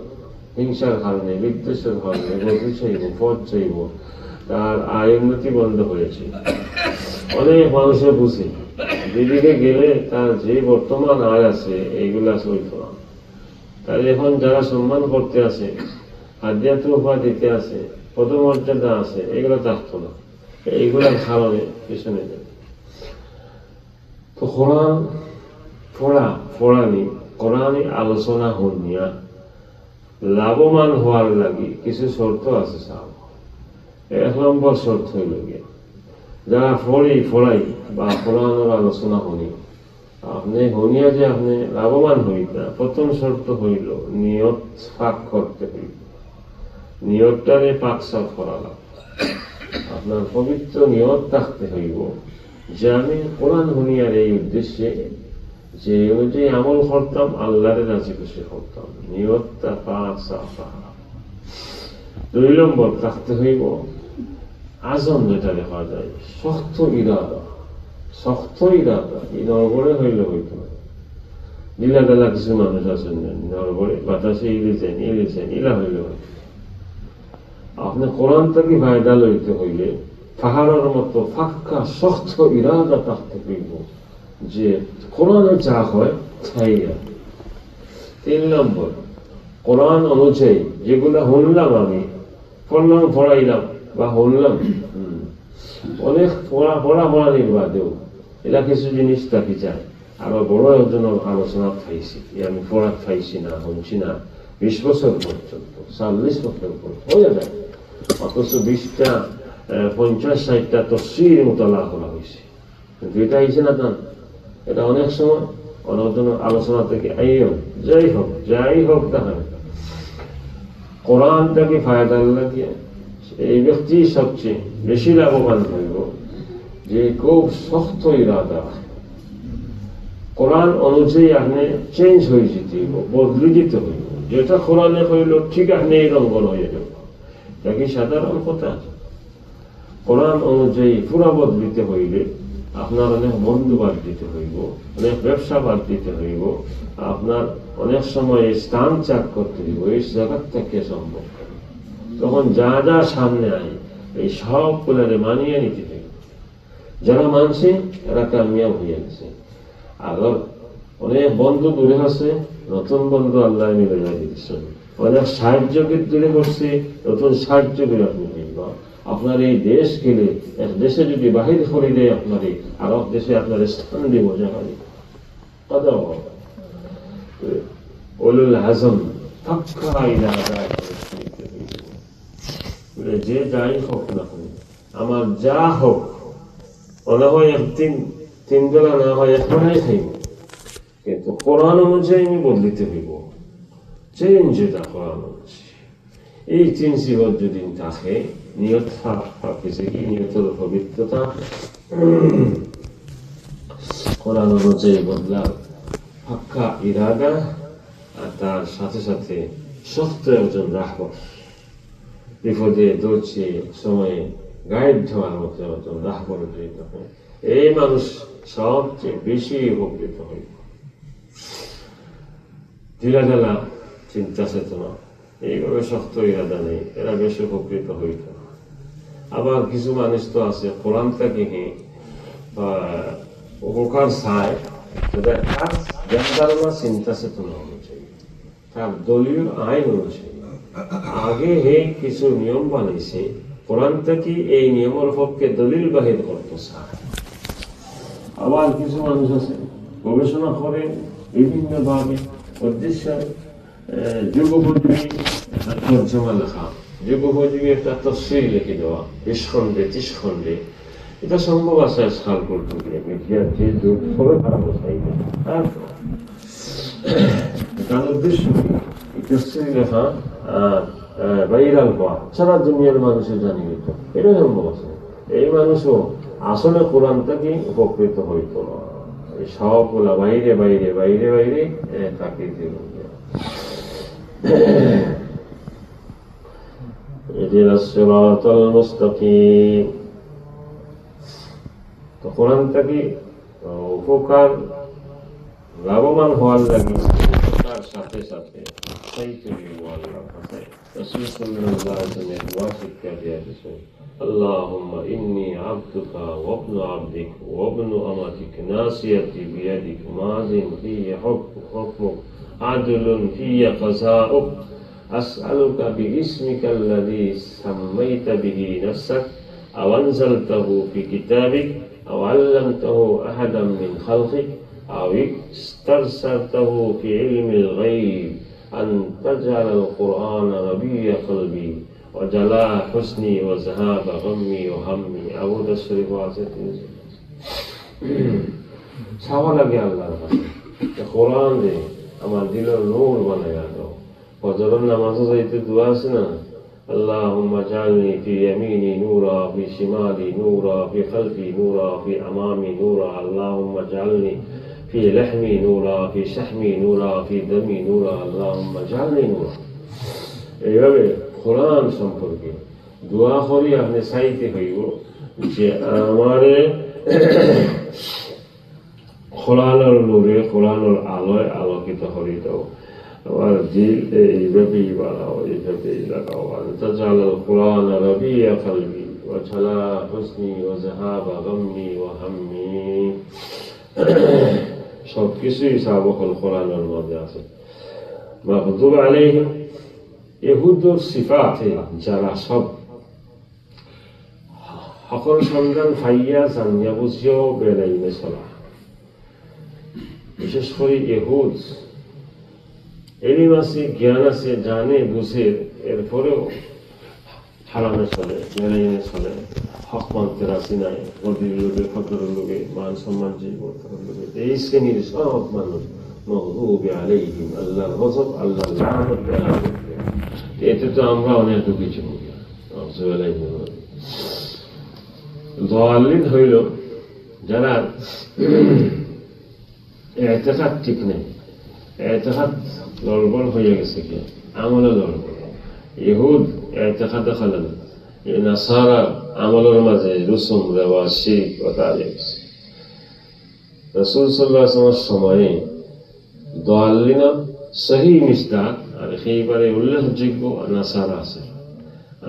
হিংসার কারণে, বিদ্বেষের কারণে, গতি চাইব, পথ চাইব, তার আয় উন্নতি বন্ধ হয়েছে। অনেক মানুষের বুঝে দিদিকে গেলে তার যে বর্তমান আয় আছে, এইগুলা চলত না। তার এখন যারা সম্মান করতে আছে, হাদিয়াত উপহার দিতে আছে, পদমর্যাদা আছে, এগুলো থাকতো না, এইগুলার কারণে পিছনে যাবে। তো কোরআন কোরআনে আলোচনা হইয়া লাভবান হওয়ার লাগি কিছু শর্ত আছে। সাহেব, 1 নম্বর শর্ত হইল গিয়ে, যারা ফড়াই বা কোরআনের আলোচনা শুনি, আপনি শুনিয়া যে আপনি লাভবান হইতা, প্রথম শর্ত হইল নিয়ত পাক করতে হইল, নিয়তটারে পাক সাফ করা লাগবে। আপনার পবিত্র নিয়ত থাকতে হইব যে আমি কোরআন শুনিয়ার এই উদ্দেশ্যে যে অনুযায়ী আমল করতাম, আল্লাহরে রাজি খুশি করতাম, নিয়তটা পাক সাফ রাখা। 2 নম্বর থাকতে হইব আজম, যেটা দেখা যায় শক্ত ইরাদা, এই নরবরে হইলে হইত না। লীলাগালা কিছু মানুষ আছেন নরবরে, বাতাসে ইলেছেন ইলা হইলে হইত। আপনি কোরআন থেকে ফায়দা লইতে হইলে পাহাড়ের মতো ফাঁকা শক্ত ইরাদা থাকতে হইব যে কোরআনে যা হয় তাই। 3 নম্বর, কোরআন অনুযায়ী যেগুলা শুনলাম, আমি পড়াইলাম বা শুনলাম, অনেক পড়ানির বাদেও এলা কিছু জিনিস থাকি যায়, আরো বড় একজনের আলোচনা খাইছি, আমি পড়াত খাইছি না, শুনছি না, 20 বছর পর্যন্ত, 40 বছর পর্যন্ত হয়ে যায়, অথচ 20টা 50-60টা তফসির মোতালা করা হয়েছে, কিন্তু এটা হয়েছে না তা। এটা অনেক সময় অনেকজনের আলোচনা থেকে যাই হোক দেখা কোরআন থেকে ফায়দা লাগিয়ে এই ব্যক্তি সবচেয়ে বেশি লাভবান হইব যে খুব শক্ত ইরাদা, কোরআন অনুযায়ী আপনি চেঞ্জ হয়ে যেতে হইব, বদলে যেতে হইব, যেটা কোরআনে হইল ঠিক আপনি এই রঙ্গন হয়ে যাব। এটা কি সাধারণ কথা? কোরআন অনুযায়ী পুরা বদলিতে হইলে আপনার অনেক বন্ধু বাদ দিতে হইব, অনেক ব্যবসা বাদ দিতে হইব, আপনার অনেক সময় স্থান ত্যাগ করতে হইব, এই জায়গার থেকে সম্ভব। তখন যা যা সামনে আয় এই সবগুলারে মানিয়ে নিতে হইব। যারা মানছে এরা কামিয়াব হয়ে গেছে। আর অনেক বন্ধু দূরে আছে, নতুন বন্ধু আল্লাহ মিলে দিচ্ছেন। অনেক সাহায্য দূরে করছে, নতুন সাহায্য করে আপনি কিনবা। আপনার এই দেশ গেলে এক দেশে যদি বাহির করে দেয় আপনারে, আর এক দেশে আপনার স্থান দিব জায়গায় কথা উলুল আজম পাক্কা ইরাদা যে যাই হোক না আমার যা হোক, মনে হয় একদিন তিন বেলা না হয় এক বেলায় খাইব, কিন্তু কোরআন অনুযায়ী আমি বদলিতে হইব। চেঞ্জ যেটা কোরআন অনুযায়ী এই চেঞ্জ যদি থাকে, নিয়ত নিয়তের পবিত্রতা কোরআন অনুযায়ী বদলার পাক্কা ইরাদা, আর তার সাথে সাথে শক্ত একজন রাহবর, বিপদে দৌড়ছে সময়ে গাইড হওয়ার মতো একজন রাহবর যদি থাকে, এই মানুষ সবচেয়ে বেশি উপকৃত হইব। ঢিলাঢালা চিন্তা চেতনা, এইভাবে শক্ত ইরাদা নেই, এরা বেশি উপকৃত হইত। আবার কিছু মানুষ তো আছে কোরআন থেকে উপকার চায়, তার জ্ঞান ধারণা চিন্তা চেতনা অনুযায়ী, তার দলীয় আইন অনুযায়ী আগে হে কিছু নিয়ম বানাইছে, কোরআন থেকে এই নিয়মের পক্ষে দলিল বাহির করতে চায়। আবার কিছু মানুষ আছে গবেষণা করে বিভিন্ন ভাবে উদ্দেশ্য যুগোপযোগী তর্জমা লেখা, যুগোপযোগী একটা তফসির লিখে দেওয়া 20 খণ্ডে 30 খণ্ডে, এটা সম্ভব আছে আজকাল করতে গিয়ে মিডিয়ার যে যুগ সবাই খারাপ অবস্থায়। তার উদ্দেশ্য তফসির লেখা ভাইরাল হওয়া, সারা দুনিয়ার মানুষের জানি দিত, এটা সম্ভব আছে। এই মানুষও আসলে কোরআন থেকে উপকৃত হইত না, সবগুলা বাইরে বাইরে বাইরে বাইরে তাকে দিল। কোরআন থেকে উপকার লাভবান হওয়ার লাগে, তার সাথে সাথে اللهم إني عبدك وابن عبدك وابن أمتك ناصيتي بيدك ماض في حكمك عدل في قضاؤك أسألك باسمك الذي سميت به نفسك أو أنزلته في كتابك أو علمته أحدا من خلقك أو استرسلته في علم الغيب أن تجعل القرآن ربيع قلبي وجلاء حزني وذهاب غمي وهمي أبو الشريف واسطين চাওয়া লাগে আল্লাহর কাছে, কোরআন দে আমার দিলের নূর বানাইয়া দাও। ফজরের নামাজে যাইতে দোয়া আছে না, আল্লাহুম্মা জাআলনি ফি ইয়ামিনি নূরা ফি শিমালি নূরা ফি খালফি নূরা ফি আমামি নূরা আল্লাহুম্মা জাআলনি ফি লাহমি নূরা ফি শাহমি নূরা ফি দামি নূরা আল্লাহুম্মা জাআলনি নূরা। এইভাবে কোরআন সম্পর্কে দোয়া করি আপনি চাইতে হইব যে আমারে কোরআনের নূরে কোরআনের আলোয় আলোকিত করে দাও, আমার দিল এইভাবেই বানাও, এইভাবেই লাগাও। তাজাল কোরআন রবিয়া কলবি ওয়া জালা হুসনি ওয়া যাহাবা গামমি ওয়া হাম্মি। সবকিছুই সাবকল কোরআনের মধ্যে আছে। মাগদুব আলাইহিম ইহুদুর সিফাতে যারা সব সকল সন্ধান ফাইয়া জানিয়া বুঝিও বেড়াইবে চলা, বিশেষ করে ইহুদ এলিম আছে, জ্ঞান আছে, জানে বুঝে, এরপরেও হারামে চলে, বেড়াইনে চলে, হক মানতে রাজি নাই, গদির লোকে খদর লোকে মান সম্মান জীবনের লোকে, এই শ্রেণীর সব মানুষ মাগদুবি আলাইহিম আল্লাহর গজব, আল্লাহর লানত। এতে তো আমরা অনেক ঢুকেছি। দাল্লিন হইল যারা এতেকাদ ঠিক নেই, এতেকাদ লড়বড় হয়ে গেছে, কি আমলে লড়বড়। ইহুদ এতেকাদে খালেন, নাসারা আমলের মাঝে রুসুম রেওয়াজ শিরক কথা গেছে। রাসূল সাল্লাল্লাহু আলাইহি ওয়াসাল্লামের সময়ে দাল্লিনা সহি মিসদাক আর সেইবারে উল্লেখযোগ্য নাসারা আছে,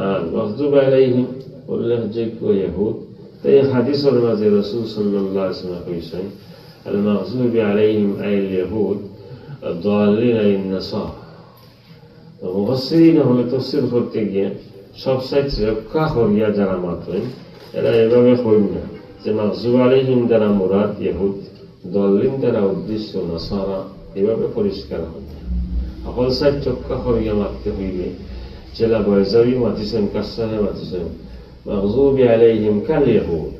আর মাগদুব আলাইহিম উল্লেখযোগ্য ইহুদ। তো এই হাদিসের মাঝে রাসূল সাল্লাল্লাহু আলাইহি ওয়াসাল্লাম কইছেন আল মাগদুবি আলাইহিম আইল ইহুদ দাল্লিন আইন নাসারা। মুফাসসিরিন হলে তাফসীর করতে গিয়ে সব সাইড রক্ষা করিয়া যারা মাত্রেন এরা এভাবে কইন না যে মাগযুব আলাইহিম দ্বারা মুরাদ ইহুদ, দাল্লিন দ্বারা উদ্দেশ্য নাসারা, এভাবে পরিষ্কার হয়। সকল সাইড রক্ষা করিয়া মারতে হইবে। জেলা বয়জাবি মাতিছেন, কাসাহে মাতিছেন মাগযুবি আলাইহিম কাল ইহুদ,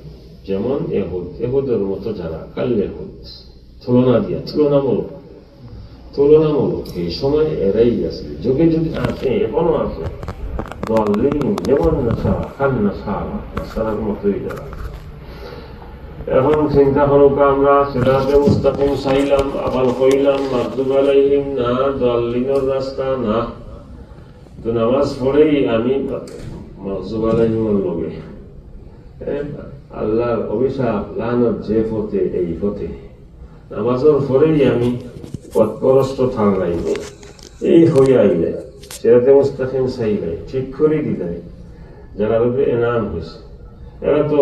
যেমন ইহুদ, ইহুদের মতো যারা, কাল ইহুদ তুলনা দিয়া, তুলনামূলক এই সময় এরাই আছে, যুগে যুগে আছে, এখনো আছে। দাল্লিন যেমন নাসারা, কাল নাসারা, নাসারার মতোই যারা। এখন চিন্তা করুক, আমরা সিরাতে মুস্তাকিম চাইলাম, আবার কইলাম মাগযুব আলাইহিম না, দাল্লিনের রাস্তা না, তো নামাজ পড়েই আমি মাগযুব আলাইহিমের লগে আল্লাহর অভিশাপ লানত যে পথে, এই পথে নামাজের পরেই আমি পথভ্রষ্ট থাকলাইব, এই হইয়া আইলে সিরাতে মুস্তাকিম চাইলে ঠিক করে দিলাই যারা রূপে এনাম হয়েছে। এরা তো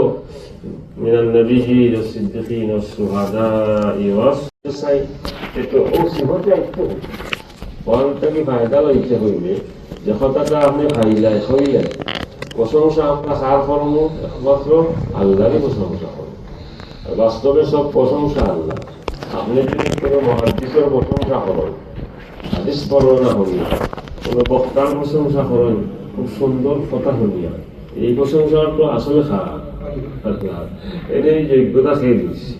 মিনান নবিয়্যিন ওয়াস সিদ্দীকিন ওয়াস শুহাদাই ওয়াস সালিহিন, তো ও সিফতে আইতো ওয়ান থেকে ফায়দা লইতে হইবে। যে কথাটা আপনি খাইলাই হইলেন, প্রশংসা আমরা কার করবো? একমাত্র আল্লাহরই প্রশংসা করবো। বাস্তবে সব প্রশংসা আল্লাহ। আপনি যদি কোনো মুহাদ্দিসের প্রশংসা করেন, হাদিস বর্ণনা করিয়া, কোনো বক্তার প্রশংসা করেন, খুব সুন্দর কথা শুনিয়া, এই প্রশংসার তো আসলে খারাপ। এর এই যোগ্যতা খেয়ে দিচ্ছে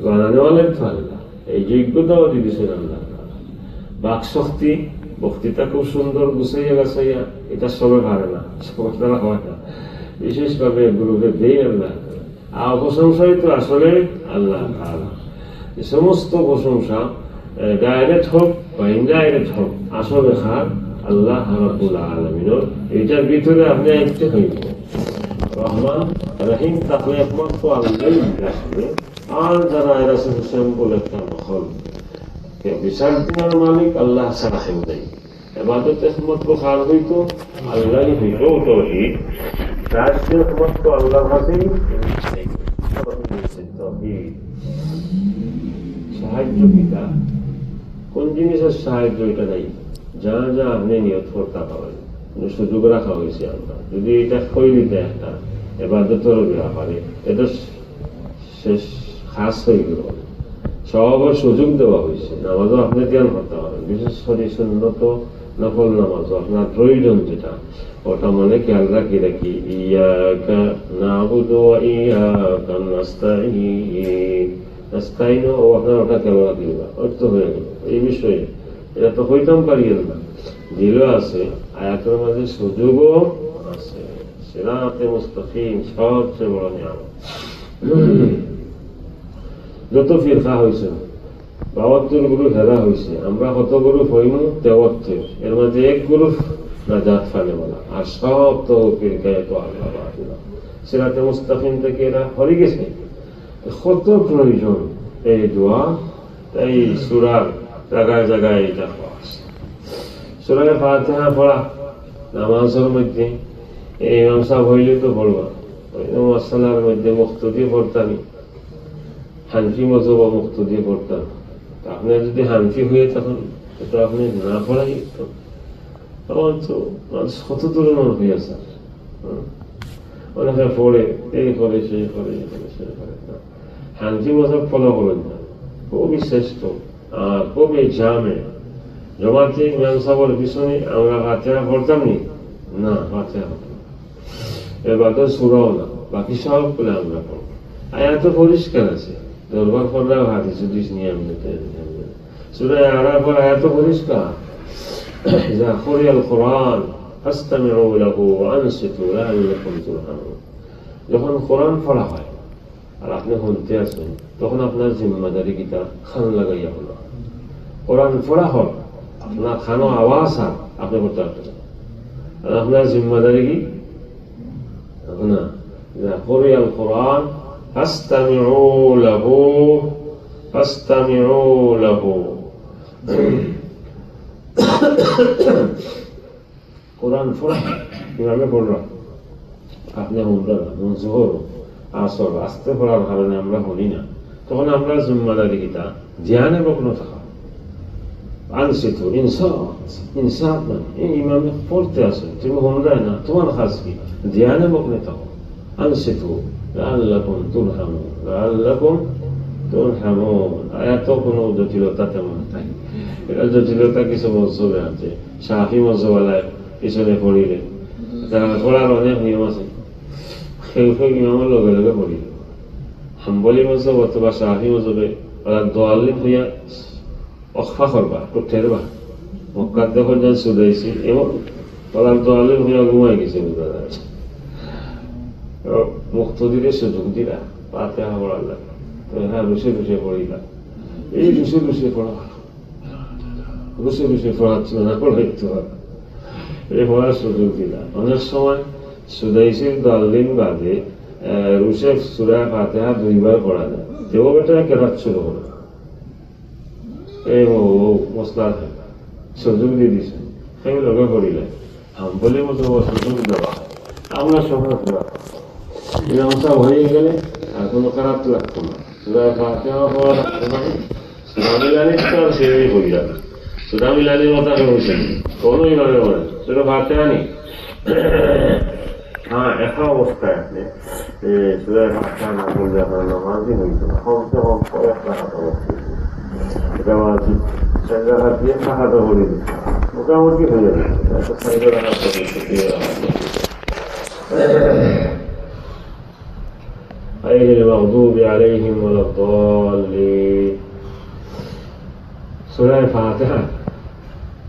বানানোয়ালের তো আল্লাহ, এই যোগ্যতাও দিয়েছেন আল্লাহ। বাক শক্তি, বক্তৃতা খুব সুন্দর গুছাইয়া গাছাইয়া, এটা সবে পারে না, সবার দ্বারা হয় না, বিশেষভাবে গুরুকে দেই আল্লাহ। আর প্রশংসাই তো আসলে আল্লাহ তাআলা। এই সমস্ত প্রশংসা ডাইরেক্ট হোক বা ইনডাইরেক্ট হোক, আসলে খার আল্লাহ রাব্বুল আলামিনের। এইটার ভিতরে আপনি একটু হইব রহমান রহিম থাকলে একমাত্র আল্লাহই রাখবে। আর যারা এরা সিম্পল একটা দখল, বিশাল দিনের মালিক আল্লাহ ছাড়া কেউ নেই। এবাদত একমাত্র কার হইত? আল্লাহই হইত। তাওহীদ রাষ্ট্র একমাত্র আল্লাহর হাতেই। সাহায্য পিতা কোন জিনিসের সাহায্য? এটা নাই, যা যা আপনি নিয়ত করতে পারেন, সুযোগ রাখা হয়েছে। আমরা যদি এটা কই দিতে একটা এবাদতের ব্যাপারে, এটা শেষ খাস হয়ে গেল। সবার সুযোগ দেওয়া হয়েছে। নামাজও আপনি ধ্যান করতে পারেন, বিশেষ করে সুন্নত নফল নামাজও আপনার প্রয়োজন যেটা, ওটা মনে খেয়াল রাখি ইয়াকা নাবুদু ওয়া ইয়াকা নাস্তাঈন, নাস্তাঈন ও আপনার ওটা খেয়াল রাখলিবা, ওই তো হয়ে গেল। এই বিষয়ে এটা তো হইতাম পারিয়েন না, দিলও আছে, আয়াতের মাঝে সুযোগও আছে। সিরাতে মুস্তাকিম সবচেয়ে বড় নিয়ামত। যত ফিরকা হয়েছে, ৭২ গ্রুপ হেরা হয়েছে, আমরা কত গ্রুপ হইমু? ৭৩। এর মাঝে এক গ্রুপ নাজাত পাবে বলা, আর সব তো ফিরকায় তো আল্লাহ বাতিল। সিরাতে মুস্তাকিম থেকে এরা হরে গেছে। কত প্রয়োজন এই দোয়া, এই সূরার জায়গায় জায়গায় এটা সূরা ফাতিহা পড়া নামাজের মধ্যে। এই ইমাম সাহেব হইলে তো পড়বা, মাসালার মধ্যে মুক্তদি পড়তানি, হানফি মজহব মুক্তদি পড়তাম। আপনি যদি হানফি হয়ে তখন এটা আপনি না পড়াই তখন তো মানুষ কত ধরনের হয়ে আছে। অনেকে পড়ে, এই করে সেই করে, এই করে সেই করে না। হানফি মজহব ফলো করেন না, খুবই শ্রেষ্ঠ আর খুবই জামে। জমাতে ইমাম সাহেবের পিছনে আমরা ফাতিহা পড়তাম নি না, ফাতিহা পড়তাম এবার সূরাও না, বাকি সব বলে আমরা পড়ব। আয়াত পরিষ্কার আছে, দরবার পড়লেও হাদিস হাদিস নিয়ে আমরা সূরা আরাফের আয়াত পরিষ্কার, ইযা কুরিয়াল কুরআন ফাসতামিউ লাহু ওয়া আনসিতু লাআল্লাকুম তুরহামুন। যখন কোরআন পড়া হয় আর আপনি শুনতে আছেন, তখন আপনার জিম্মাদারি কিতা খান লাগাইয়া হলো। কোরআন পড়া হয়, আপনার খানো আওয়াজ আর আপনি করতে পারতেন, আর আপনার জিম্মাদারি কি না? ইযা কুরিয়াল কুরআন ফাসতামিউ লাহু ফাসতামিউ লাহু। কোরআন পড়া কিভাবে পড়লাম আপনি শুনলেন না, জোহর আসর আস্তে পড়ার কারণে আমরা শুনি না, তখন আমরা জিম্মাদারি কিতা ধ্যানে মগ্ন থাকা। আনসিতু ইনসাত, ইনসাত মানে এই ইমামে পড়তে আসে, তুমি হোমরায় না, তোমার কাজ কি? ধ্যানে মগ্নে থাকো। আনসিতু লাআল্লাকুম তুরহামুন, লাআল্লাকুম তুরহামুন। এত কোনো জটিলতা তেমন নাই। এটা জটিলতা কিছু মজহবে আছে, শাফি মজহবালায় পিছনে পড়িলে তারা পড়ার অনেক নিয়ম আছে, সেই ইমামের লগে লগে পড়িলে। হাম্বলি মজহব অথবা শাফি মজহবে ওরা দোয়াল্লিম হইয়া অখফা করবা, ঠেরবা, মক্কার যখন যখন শুধাইছি এমন ওরা দোয়াল্লিম হইয়া ঘুমাই গেছে, বোঝা যায়। মুক্তদিরে সুযোগ দিলা ফাতিহা পড়ার লাগে, তো হ্যাঁ বসে বসে পড়িলা। এই বসে বসে পড়া, বসে বসে পড়াচ্ছিল না, পড়াইতে হবে, এই পড়ার সুযোগ দিলা। অনেক সময় সুদাইশির দোয়াল্লিম বাদে রুশে সূরা ফাতিহা 2 বার পড়া যায়, দেব বেটা কেরাত শুরু হলো, এই মশলা সুযোগ দিয়ে দিছে, সেই লগে পড়িলে হাম্বলি মতো সুযোগ দেওয়া হয়। আমরা সময় ইমাম সাহেব হয়ে গেলে আর কোনো খারাপ লাগতো না, সূরা ফাতিহা পড়া লাগতো না, সূরা মিলানি তো আর সেভাবেই পড়ি যাবে। সূরা মিলানির কথা বলছেন কোনো ইমামে বলে সূরা ফাতিহা নেই। হ্যাঁ, একা অবস্থায় আপনি সূরা ফাতিহা না পড়লে আপনার নামাজই হইত না, কমসে কম কয়েক রাকাত অবস্থিত, এটা মাঝে 4 রাকাত দিয়ে সাহায্য করে দিচ্ছে, মোটামুটি হয়ে যাবে। 4 রাকাত غير المغضوب عليهم ولا الضالين। সূরা ফাতিহা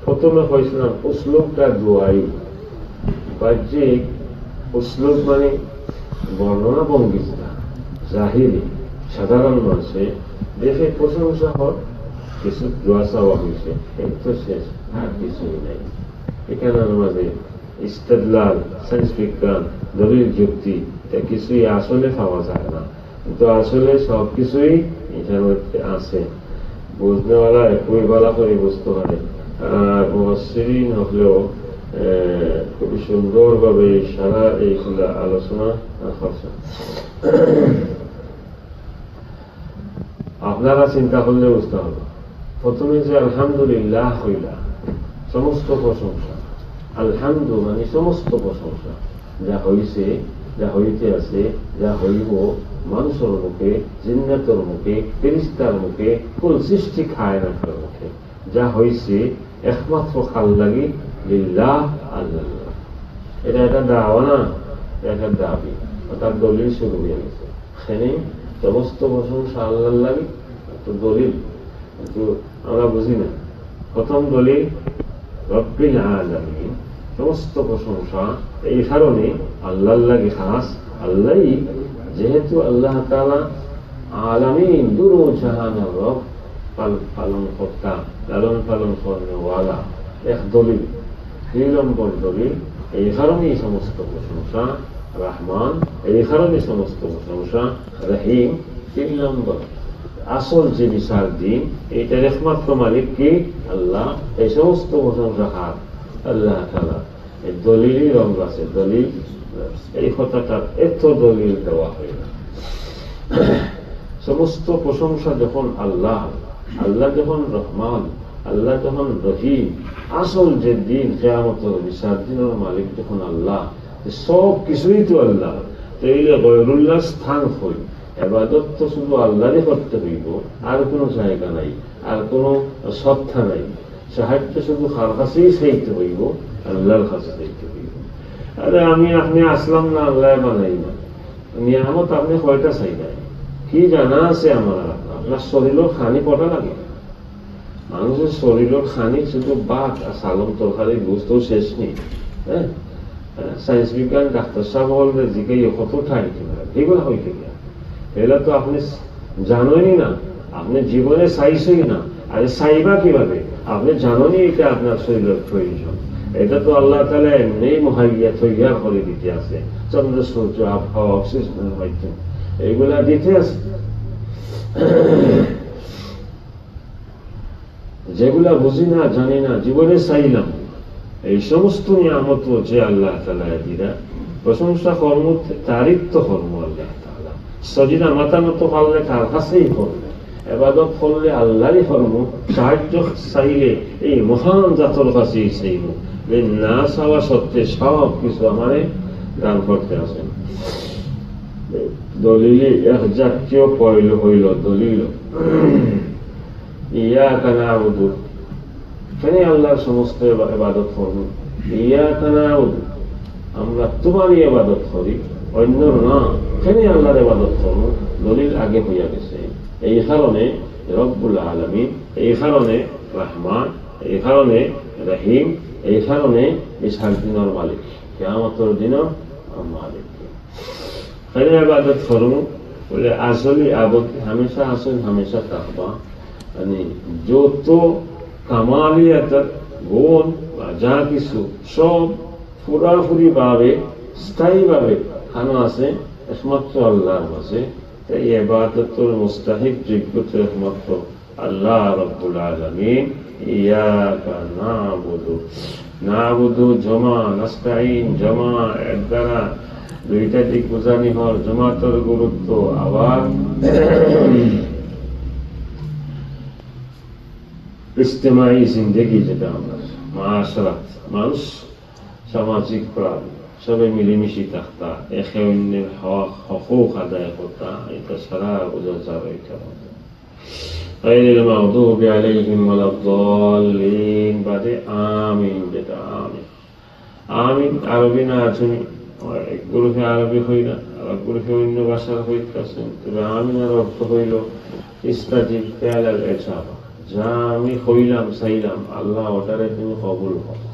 প্রথমে কইছিলাম উসলুবটা দোয়াই, বাহ্যিক উসলুব মানে বর্ণনা ভঙ্গিটা জাহিরি, সাধারণ মানুষে দেখে প্রশংসা হয়, কিছু দোয়া চাওয়া হয়েছে, এই তো শেষ, আর কিছুই নাই। এখানে আমাদের ইস্তেদলাল, সায়েন্স বিজ্ঞান, দলিল যুক্তি কিছুই আসলে পাওয়া যায় না, কিন্তু আসলে সবকিছুই এখানে আছে। বুঝনেওয়ালা একই বলা করে বুঝতে পারে, আর মুফাসসিরিন হলেও খুবই সুন্দরভাবে সারা এইগুলা আলোচনা করছে। আপনারা চিন্তা করলে বুঝতে হবে, প্রথমে যে আলহামদুলিল্লাহ হইলা, সমস্ত প্রশংসা, আলহামদু মানে সমস্ত প্রশংসা, যা হইছে, যা হইতে আছে, যা হইব মানুষের মুখে, জিন্নাতের মুখে, ফেরেশতার মুখে, কুল সৃষ্টি কায়নাতের মুখে, যা হইছে একমাত্র খাল লাগি লিল্লাহ, আল্লাহ। এটা একটা দাওয়া না, একটা দাবি, তার দলিল শুরু হয়ে গেছে। সেখানে সমস্ত প্রশংসা আল্লাহ লাগি, তো দলিল কিন্তু আমরা বুঝি না। প্রথম দলিল রব্বিল আলামিন, সমস্ত প্রশংসা এই কারণে আল্লাহ লাগে খাস, আল্লাহ যেহেতু আল্লাহ তাআলা আলামিন, দুরু জাহানের রব, পালন কর্তা, লালন পালন করেওয়ালা, এক দলিল। 2 নম্বর দলিল এই কারণেই সমস্ত প্রশংসা রহমান, এই কারণে সমস্ত প্রশংসা রহিম। 3 নম্বর আসল যে বিচার দিন, এইটার একমাত্র মালিক কি? আল্লাহ। এই সমস্ত প্রশংসা হাত আল্লাহ তাআলা। এই দলিলই রঙ আছে, দলিল এই কথাটা এত দলিল দেওয়া হয় না। সমস্ত প্রশংসা যখন আল্লাহ, আল্লাহ যখন রহমান, আল্লাহ যখন রহিম, আসল যে দিন কিয়ামতের বিচার দিনের মালিক যখন আল্লাহ, সব কিছুই তো আল্লাহ। তো এই গয়রুল্লাহ স্থান হই, ইবাদত তো শুধু আল্লাহরই করতে হইব, আর কোনো জায়গা নাই, আর কোনো সত্তা নাই। সাহায্য শুধু কার কাছেই চাইতে হইব, আল্লাহর কাছে চাইতে হইব। আরে আমি আপনি আসলাম না, আল্লাহ বানাই না। নিয়ামত আপনি কয়টা চাই নাই, কি জানা আছে আমার? আপনার শরীরের খানি কটা লাগে? মানুষের শরীরের খানি শুধু ভাত আর সালম তরকারি বুঝতে শেষ নেই। হ্যাঁ, সায়েন্স বিজ্ঞান ডাক্তার সাহেব বলবে জিজ্ঞাই কত ঠাই এগুলো হইতে গিয়া, এগুলো তো আপনি জানেনই না, আপনি জীবনে চাইছই না। আরে চাইবা কিভাবে? আপনি জানেনই এটা আপনার শরীরের প্রয়োজন। এটা তো আল্লাহ তাআলা এমনি মুহাইয়া তৈরি করে দিতে আছে, চন্দ্র সূর্য আবহাওয়া অক্সিজেনের মাধ্যমে এইগুলা দিতে আছে। যেগুলা বুঝি না, জানি না, জীবনে চাইলাম, এই সমস্ত নিয়ামত যে আল্লাহ তাআলা দিরা, প্রশংসা কর্ম তারিফ তো কর্ম আল্লাহ তাআলা। সজিদা মাথা নত পারলে তার কাছেই করবে, এবাদত করলে আল্লাহরই ফরম, সাহায্য চাইলে এই মহান জাতর কাছেই চাইব, যে না চাওয়া সত্ত্বে সব কিছু আমারে দান করতে আসেন। দলিলে এক জাতীয় পয়ল হইল দলিল ইয়াকা না'বুদু, কেন আল্লাহর সমস্ত ইবাদত করব, ইয়াকা না'বুদু, আমরা তোমারই ইবাদত করি, অন্যর না, কেন আল্লাহর ইবাদত করব, দলিল আগে হইয়া গেছে। এই কারণে রব্বুল আলামিন, এই কারণে রহমান, এই কারণে রহিম, এই কারণে এই 7 দিনের মালিক, কিয়ামতের দিনের মালিক। কেন ইবাদত করব বলে আসলে আবদ হামেশা আসেন, হামেশা থাকবা, মানে যত কামালিয়াতের গুণ বা যা কিছু সব পুরাপুরি ভাবে স্থায়ীভাবে খানো আছে একমাত্র আল্লাহর মাঝে। তাই ইবাদতের মুস্তাহিক যোগ্য তো একমাত্র আল্লাহ রব্বুল আলামিন। ইয়াকা না'বুদু, না'বুদু জমা, নাস্তাইন জমা, এর দ্বারা দুইটা দিক বোঝানি হওয়ার জমাতের গুরুত্ব। আবার ইজতিমাই জিন্দেগি, যেটা আমরা মাশরাত, মানুষ সামাজিক প্রাণী, সবাই মিলেমিশে থাকতা, একে অন্যের হক আদায় করতা, এটা সারা বোঝা যাবে। এটা গায়রিল মাগদুবি আলাইহিম ওয়ালাদ-দাল্লিন বাদে আমিন, যেটা আমিন। আমিন আরবি না, তুমি এক গ্রুপে আরবি হই না, আর গ্রুপে অন্য ভাষার হইতেছেন, তবে আমিনের অর্থ হইল ইস্তাজিব ফিআলাল ইজাবা, যা আমি হইলাম চাইলাম আল্লাহ ওটারে তুমি কবুল করো,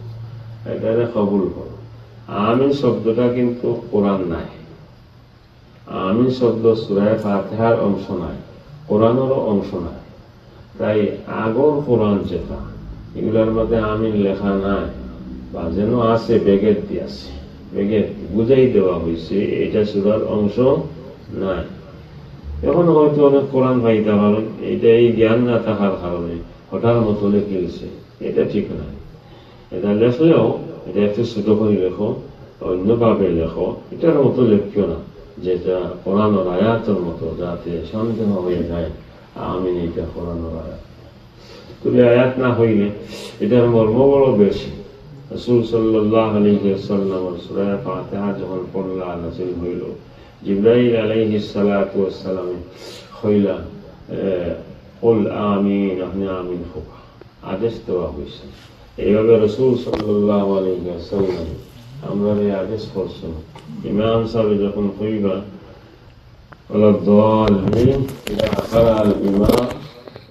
এটারে কবুল করো। আমিন শব্দটা কিন্তু কোরআন নাই, আমিন শব্দ সূরা ফাতিহার অংশ নাই, কোরআনেরও অংশ নাই। তাই আগর কোরআন যেটা, এগুলোর মধ্যে আমিন লেখা নাই, বা যেন আছে বেগের দিয়ে আছে, বেগের বুঝাই দেওয়া হয়েছে এটা সূরার অংশ নাই। এখন হয়তো অনেক কোরআন পাইতে পারেন, এটা এই জ্ঞান না থাকার কারণে হঠাৎ মতো লেখেছে, এটা ঠিক নাই। এটা লেখলেও এটা একটু ছোট করে লেখো, অন্যভাবে লেখো, এটার মতো লেখিও না যেটা কোরআনের আয়াতের মতো, যাতে সন্দেহ হয়ে যায় আমিন এটা কোরআনের আয়াত। তবে আয়াত না হইলে এটার মর্ম বড় বেশি। রাসূল সাল্লাল্লাহু আলাইহি ওয়াসাল্লামের সূরা ফাতিহা যখন পড়লা নাযিল হইল, জিবরাইল আলাইহিস সালাতু ওয়াস সালাম কইলা কুল আমিন, আপনি আমিন হোক, আদেশ দেওয়া হয়েছে। এইভাবে রাসূল সাল্লাল্লাহু আলাইহি ওয়াসাল্লাম আমরা এই আদেশ করছেন। ইমাম সাহেব যখন কইবা ওয়ালাদ-দাল্লিন, ইদা ক্বারা আল-ইমাম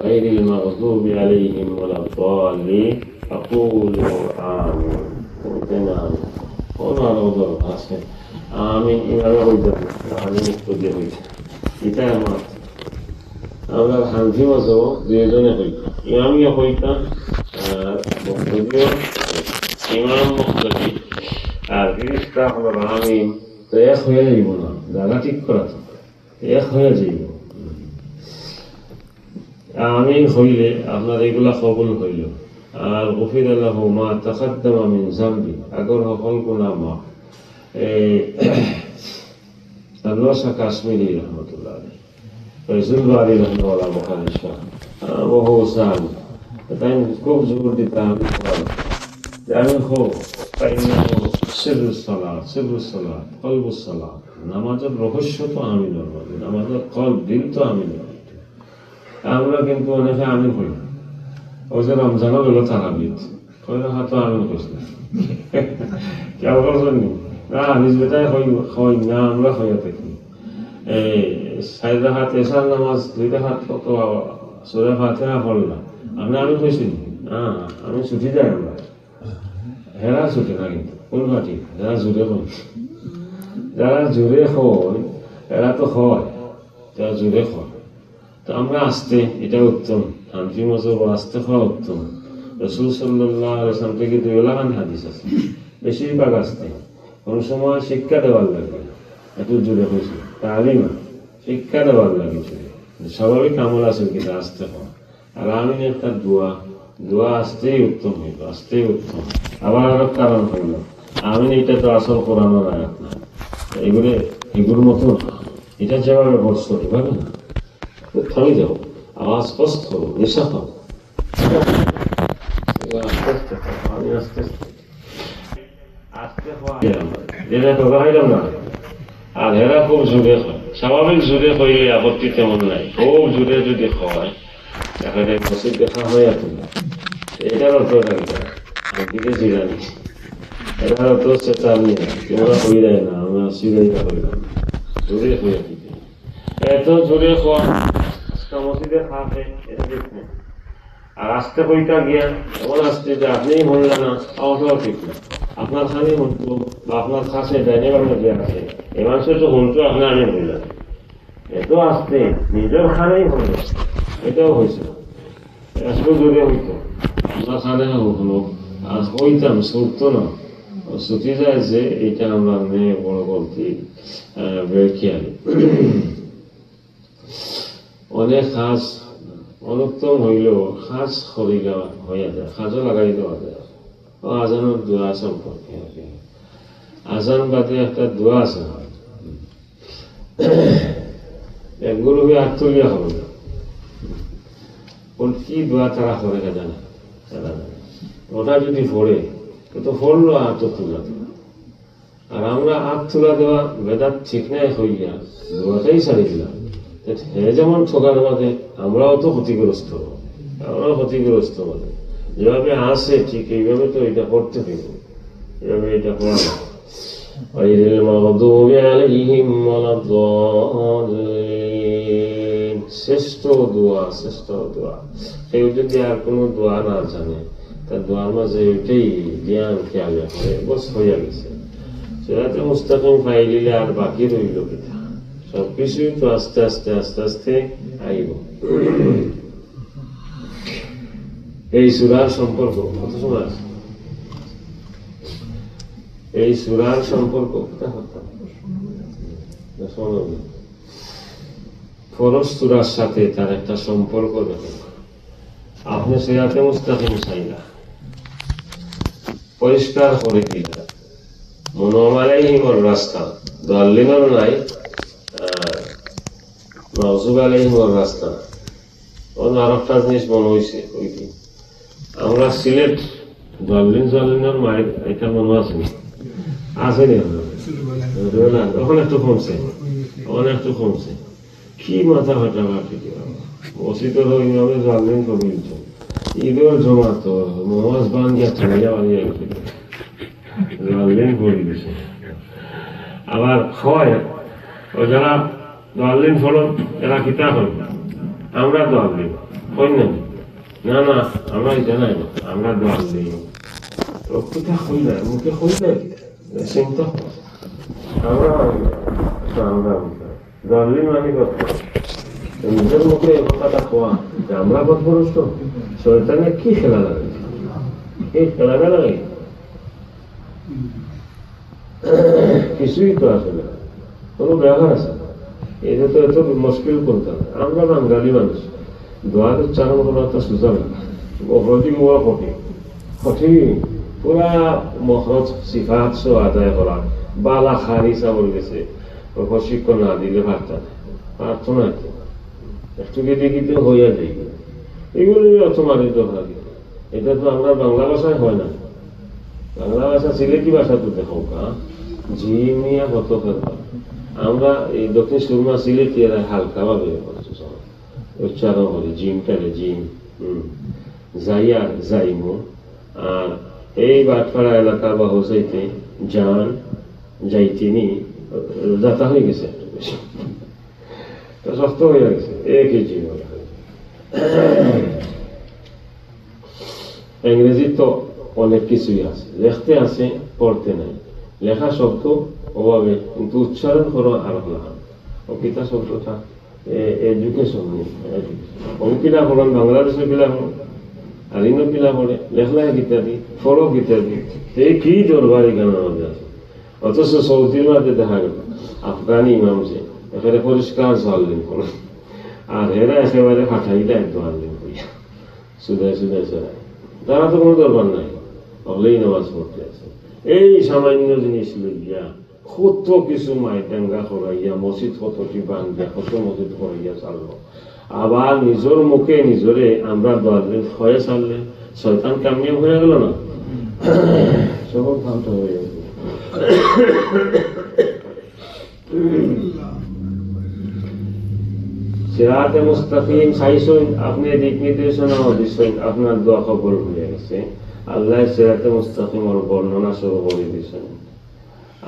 গায়রিল মাগদুবি আলাইহিম ওয়ালাদ-দাল্লিন ফাকুলু আমিন। আমিন এভাবে হইতে আমি মুক্ত দিয়ে হইতে, এটা আমার আমরা হানফি মাঝেও দুজনে হইতাম, ইমামিও হইতাম মুক্তদিও, ইমাম মুক্তদি আর ফিরিস্তা হলো আমিন। তো এক হয়ে যাইব না, জায়গা ঠিক করা তো এক হয়ে যাইব। আমিন হইলে আপনার এগুলা কবুল হইল। আর গফিরা লাহু মা তাকাদ্দামা মিন যামবি, আগর সকল গুনাহ মাফ। আল্লাহ শাহ কাশ্মীরি রহমতুল্লাহ আলাইহি, ফয়জুল বারি রহমাতুল্লাহ বুখারী শাহ, বহু সাল তাই খুব জোর দিতাম আমি খুব সিররুস সালাত কলবুস সালাত, নামাজের রহস্য তো আমিনের মধ্যে, নামাজের কলব দিল তো আমিনের মধ্যে। আমরা কিন্তু অনেকে আমিন হই না। ওই যে রমজানও গেল তারাবিদ কইরা হাত আমিন কইছিল, কেউ করছেন না নিজ বেটায় হই না, আমরা হইয়া থাকি। এই 4 রাকাত এশার নামাজ 2 রাকাত কত সূরা ফাতিহা পড়লাম, আপনি আমি কইছি না, আমি ছুটি যাই, আমরা হেরা ছুটে না, কিন্তু কোন পাটি যারা জোরে হয়, যারা জোরে হয় এরা তো হয়, যারা জোরে হয়। তো আমরা আসতে, এটা উত্তম, হানফি মাযহাব আসতে খাওয়া উত্তম। রাসূল সাল্লাল্লাহু আলাইহি ওয়াসাল্লাম থেকে 2 লাখান হাদিস আছে, বেশিরভাগ আসতে। কোন সময় শিক্ষা দেওয়ার লাগে, এত জোরে হয়েছে তালিম শিক্ষা দেওয়ার লাগে, স্বাভাবিক আমল আছে কিন্তু আসতে হয়। আর আমিন একটা দোয়া, দোয়া আসতেই উত্তম হইল, আসতেই উত্তম। আবার আরো কারণ হইল আমিন এটা তো আসল কোরআনের আয়াত না, এগুলোর মতো এটা যেভাবে বলছো এভাবে না, থামি যাও। আওয়াজ স্পষ্ট নিঃশ্বাস পাবো আস্তে আস্তে আমি আস্তে আস্তে আস্তে যেটা টোকা খাইলাম না আর হেরা খুব জোরে হয় স্বাভাবিক জোরে হইলে আপত্তি তেমন নাই খুব জোরে যদি হয় এখানে মসজিদ দেখা হয় আর এটার অর্থ থাকবে একদিকে জিরানি এটার অর্থ হচ্ছে চালনি না তোমরা হয়ে যায় না আমরা সিরাইটা হইলাম জোরে হয়ে দিতে এত জোরে হওয়া মসজিদে খাওয়া এটা দেখবেন আর আস্তে কইটা গিয়া এমন আসছে যে আপনিই মরলেন না আওয়াজও ঠিক না আপনার খানে হতো বা আপনার কাছে ডাইনিবার মধ্যে আছে এই মানুষের তো হতো আপনার আমি বললাম এত আসতে নিজের খানেই হলো এটাও হয়েছে আসলে জোরে হইতো আমরা খানে হলো আর হইতাম ছুটতো না ছুটি যায় যে এটা আমরা মেয়ে বড় করতে খেয়াল অনেক খাস অনুত্তম হইলেও খাস খরি গাওয়া হইয়া যায় খাজও লাগাই দেওয়া যায় আজানের দোয়া সম্পর্কে আজান বাদে একটা দোয়া আছে একগুলো হয়ে হাত তুলিয়া হবে না কি দোয়া তারা করে জানে ওটা যদি ফোড়ে তো ফোড়লো হাত তুলা দেওয়া আর আমরা হাত তুলা দেওয়া বেদাত ঠিক নাই হইয়া দোয়াটাই ছাড়ি দিলাম হে যেমন ঠকার বাদে আমরাও তো ক্ষতিগ্রস্ত মানে যেভাবে আসে ঠিক এইভাবে তো এটা করতে হইব এভাবে এটা করা শ্রেষ্ঠ দোয়া কেউ যদি আর কোনো দোয়া না জানে তার দোয়ার মাঝে ওইটাই জ্ঞান খেয়াল করে বস হইয়া গেছে সেটাতে মুস্তাকিম পাই দিলে আর বাকি রইল কিনা সবকিছুই তো আস্তে আস্তে আইব এই সূরার সম্পর্ক কত সময় আছে এই সূরার সম্পর্ক ফরজ সূরার সাথে তার একটা সম্পর্ক দেখুন আপনি সিরাতে মুস্তাকিম চাইলা পরিষ্কার করে দিলা মনোমালাইহিমর রাস্তা দলিলর নাই মাউজুব আলাইহিমর রাস্তা অন্য আর একটা জিনিস মনে হয়েছে ওইটি আমরা সিলেট দলিনের মায়ের এটা মনে আছে আসেনি এখন একটু কমছে কি মাথা ফাটা কাটি মসজিদের ইমামে জানলেন কমিয়েছে ঈদের জমা তো মহাজ বান গিয়া ঠান্ডা বানিয়ে গেছিল জানলেন করে দিছে আবার হয় ও যারা দোয়াল্লিন ফলন এরা কিতাব হয় আমরা দোয়াল্লিন হয় না আমরা এটা নাই না আমরা দোয়াল্লিন তো কোথা হইলে মুখে হইলে চিন্তা আমরা দোয়াল্লিন মানে কত নিজের মুখে কথাটা খোয়া আমরা কত বরষ্ট শয়তানে কি খেলা লাগে এই খেলাটা লাগে কিছুই তো আসলে কোনো ব্যবহার আছে এটা তো এত মুশকিল করতে আমরা বাঙালি মানুষ দোয়ার উচ্চারণ করা তো সুযোগ অপ্রতি কঠিন পুরা মহরত সিফাত আদায় করা বালা খারি চাবল গেছে প্রশিক্ষণ না দিলে প্রার্থনা একটু দেখিতে হইয়া যাই এগুলি অত মানিত হয় এটা তো আমরা বাংলা ভাষায় হয় না বাংলা ভাষা সিলেটি ভাষা তো দেখো ঝিমিয়া কত আমরা এই দক্ষিণ সুরমা সিলেটি এরা হালকা ভাবে উচ্চারণ করি জিমটারে জিম যাইয়ার যাইমো আর এই বাটপাড়া এলাকা বা হোসাইতে যান যাইতিনি যাতা হয়ে গেছে শক্ত হয়ে গেছে একই জিম ইংরেজি তো অনেক কিছুই আছে লিখতে আছে পড়তে নাই লেখা শব্দ অভাবে কিন্তু উচ্চারণ করো আর অকিতা শব্দটা এডুকেশন অঙ্কিলা পড়েন বাংলাদেশের পিলা পড়েন আলিনো পিলা পড়ে লেখলা ইত্যাদি ফরক ইত্যাদি এই কি দরবার এখানের মধ্যে আছে অথচ সৌদির মাঝে দেখা গেল আফগানি ইমাম যে এখানে পরিষ্কার জলদিন করে আর এরা একেবারে ফাটাইটা একদম আনলেন করিয়া সুদায় চড়াই তারা তো কোনো দরবার নাই হলেই নামাজ পড়তে আছে এই সামান্য জিনিস লইয়া কত কিছু মাইটাঙ্গা করাইয়া মসজিদ কতটি বাঙ্গিয়া কত মসজিদ করাইয়া চাললো আবার নিজের মুখে নিজরে আমরা দোয়ালের হয়ে চাললে শয়তান কামিয়াব হয়ে গেল না, সব ধ্বংস হয়ে গেল। সিরাতে মুস্তাকিম চাইছেন, আপনি দিক নির্দেশনা দিচ্ছেন, আপনার দোয়া কবুল হয়ে গেছে। আল্লাহ সিরাতে মুস্তাকিমের বর্ণনা শুরু করে দিয়েছেন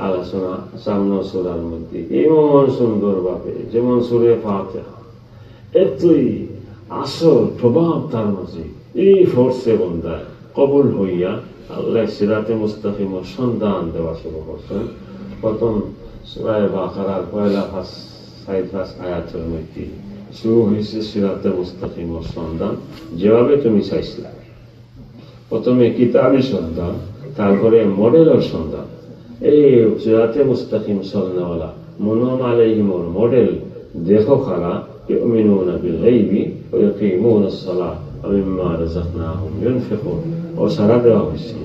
আলোচনা সামনে সূরার মধ্যে এমন সুন্দর ভাবে, যেমন সূরা ফাতিহা এতই আসল প্রভাব তার মাঝে এই ফোর্সে বন্ধা কবুল হইয়া আল্লাহ সিরাতে মুস্তাকিমের সন্ধান দেওয়া শুরু করছেন। প্রথম সূরা বাকারার পয়লা আয়াতের মধ্যে শুরু হয়েছে সিরাতে মুস্তাকিমের সন্ধান, যেভাবে তুমি চাইছিলা। প্রথমে কিতাবি সন্ধান, তারপরে মডেলের সন্ধান। এই সিরাতে মুস্তাকিম চলনেওয়ালা মুনআম আলাইহিমর মডেল দেখো খারা ইউমিনুনা বিল গায়বি ওয়া ইয়াকিমুনাস সালাহ ওয়া মিম্মা রাযাকনাহুম ইউনফিকুন। ও সারা দেওয়া হয়েছে,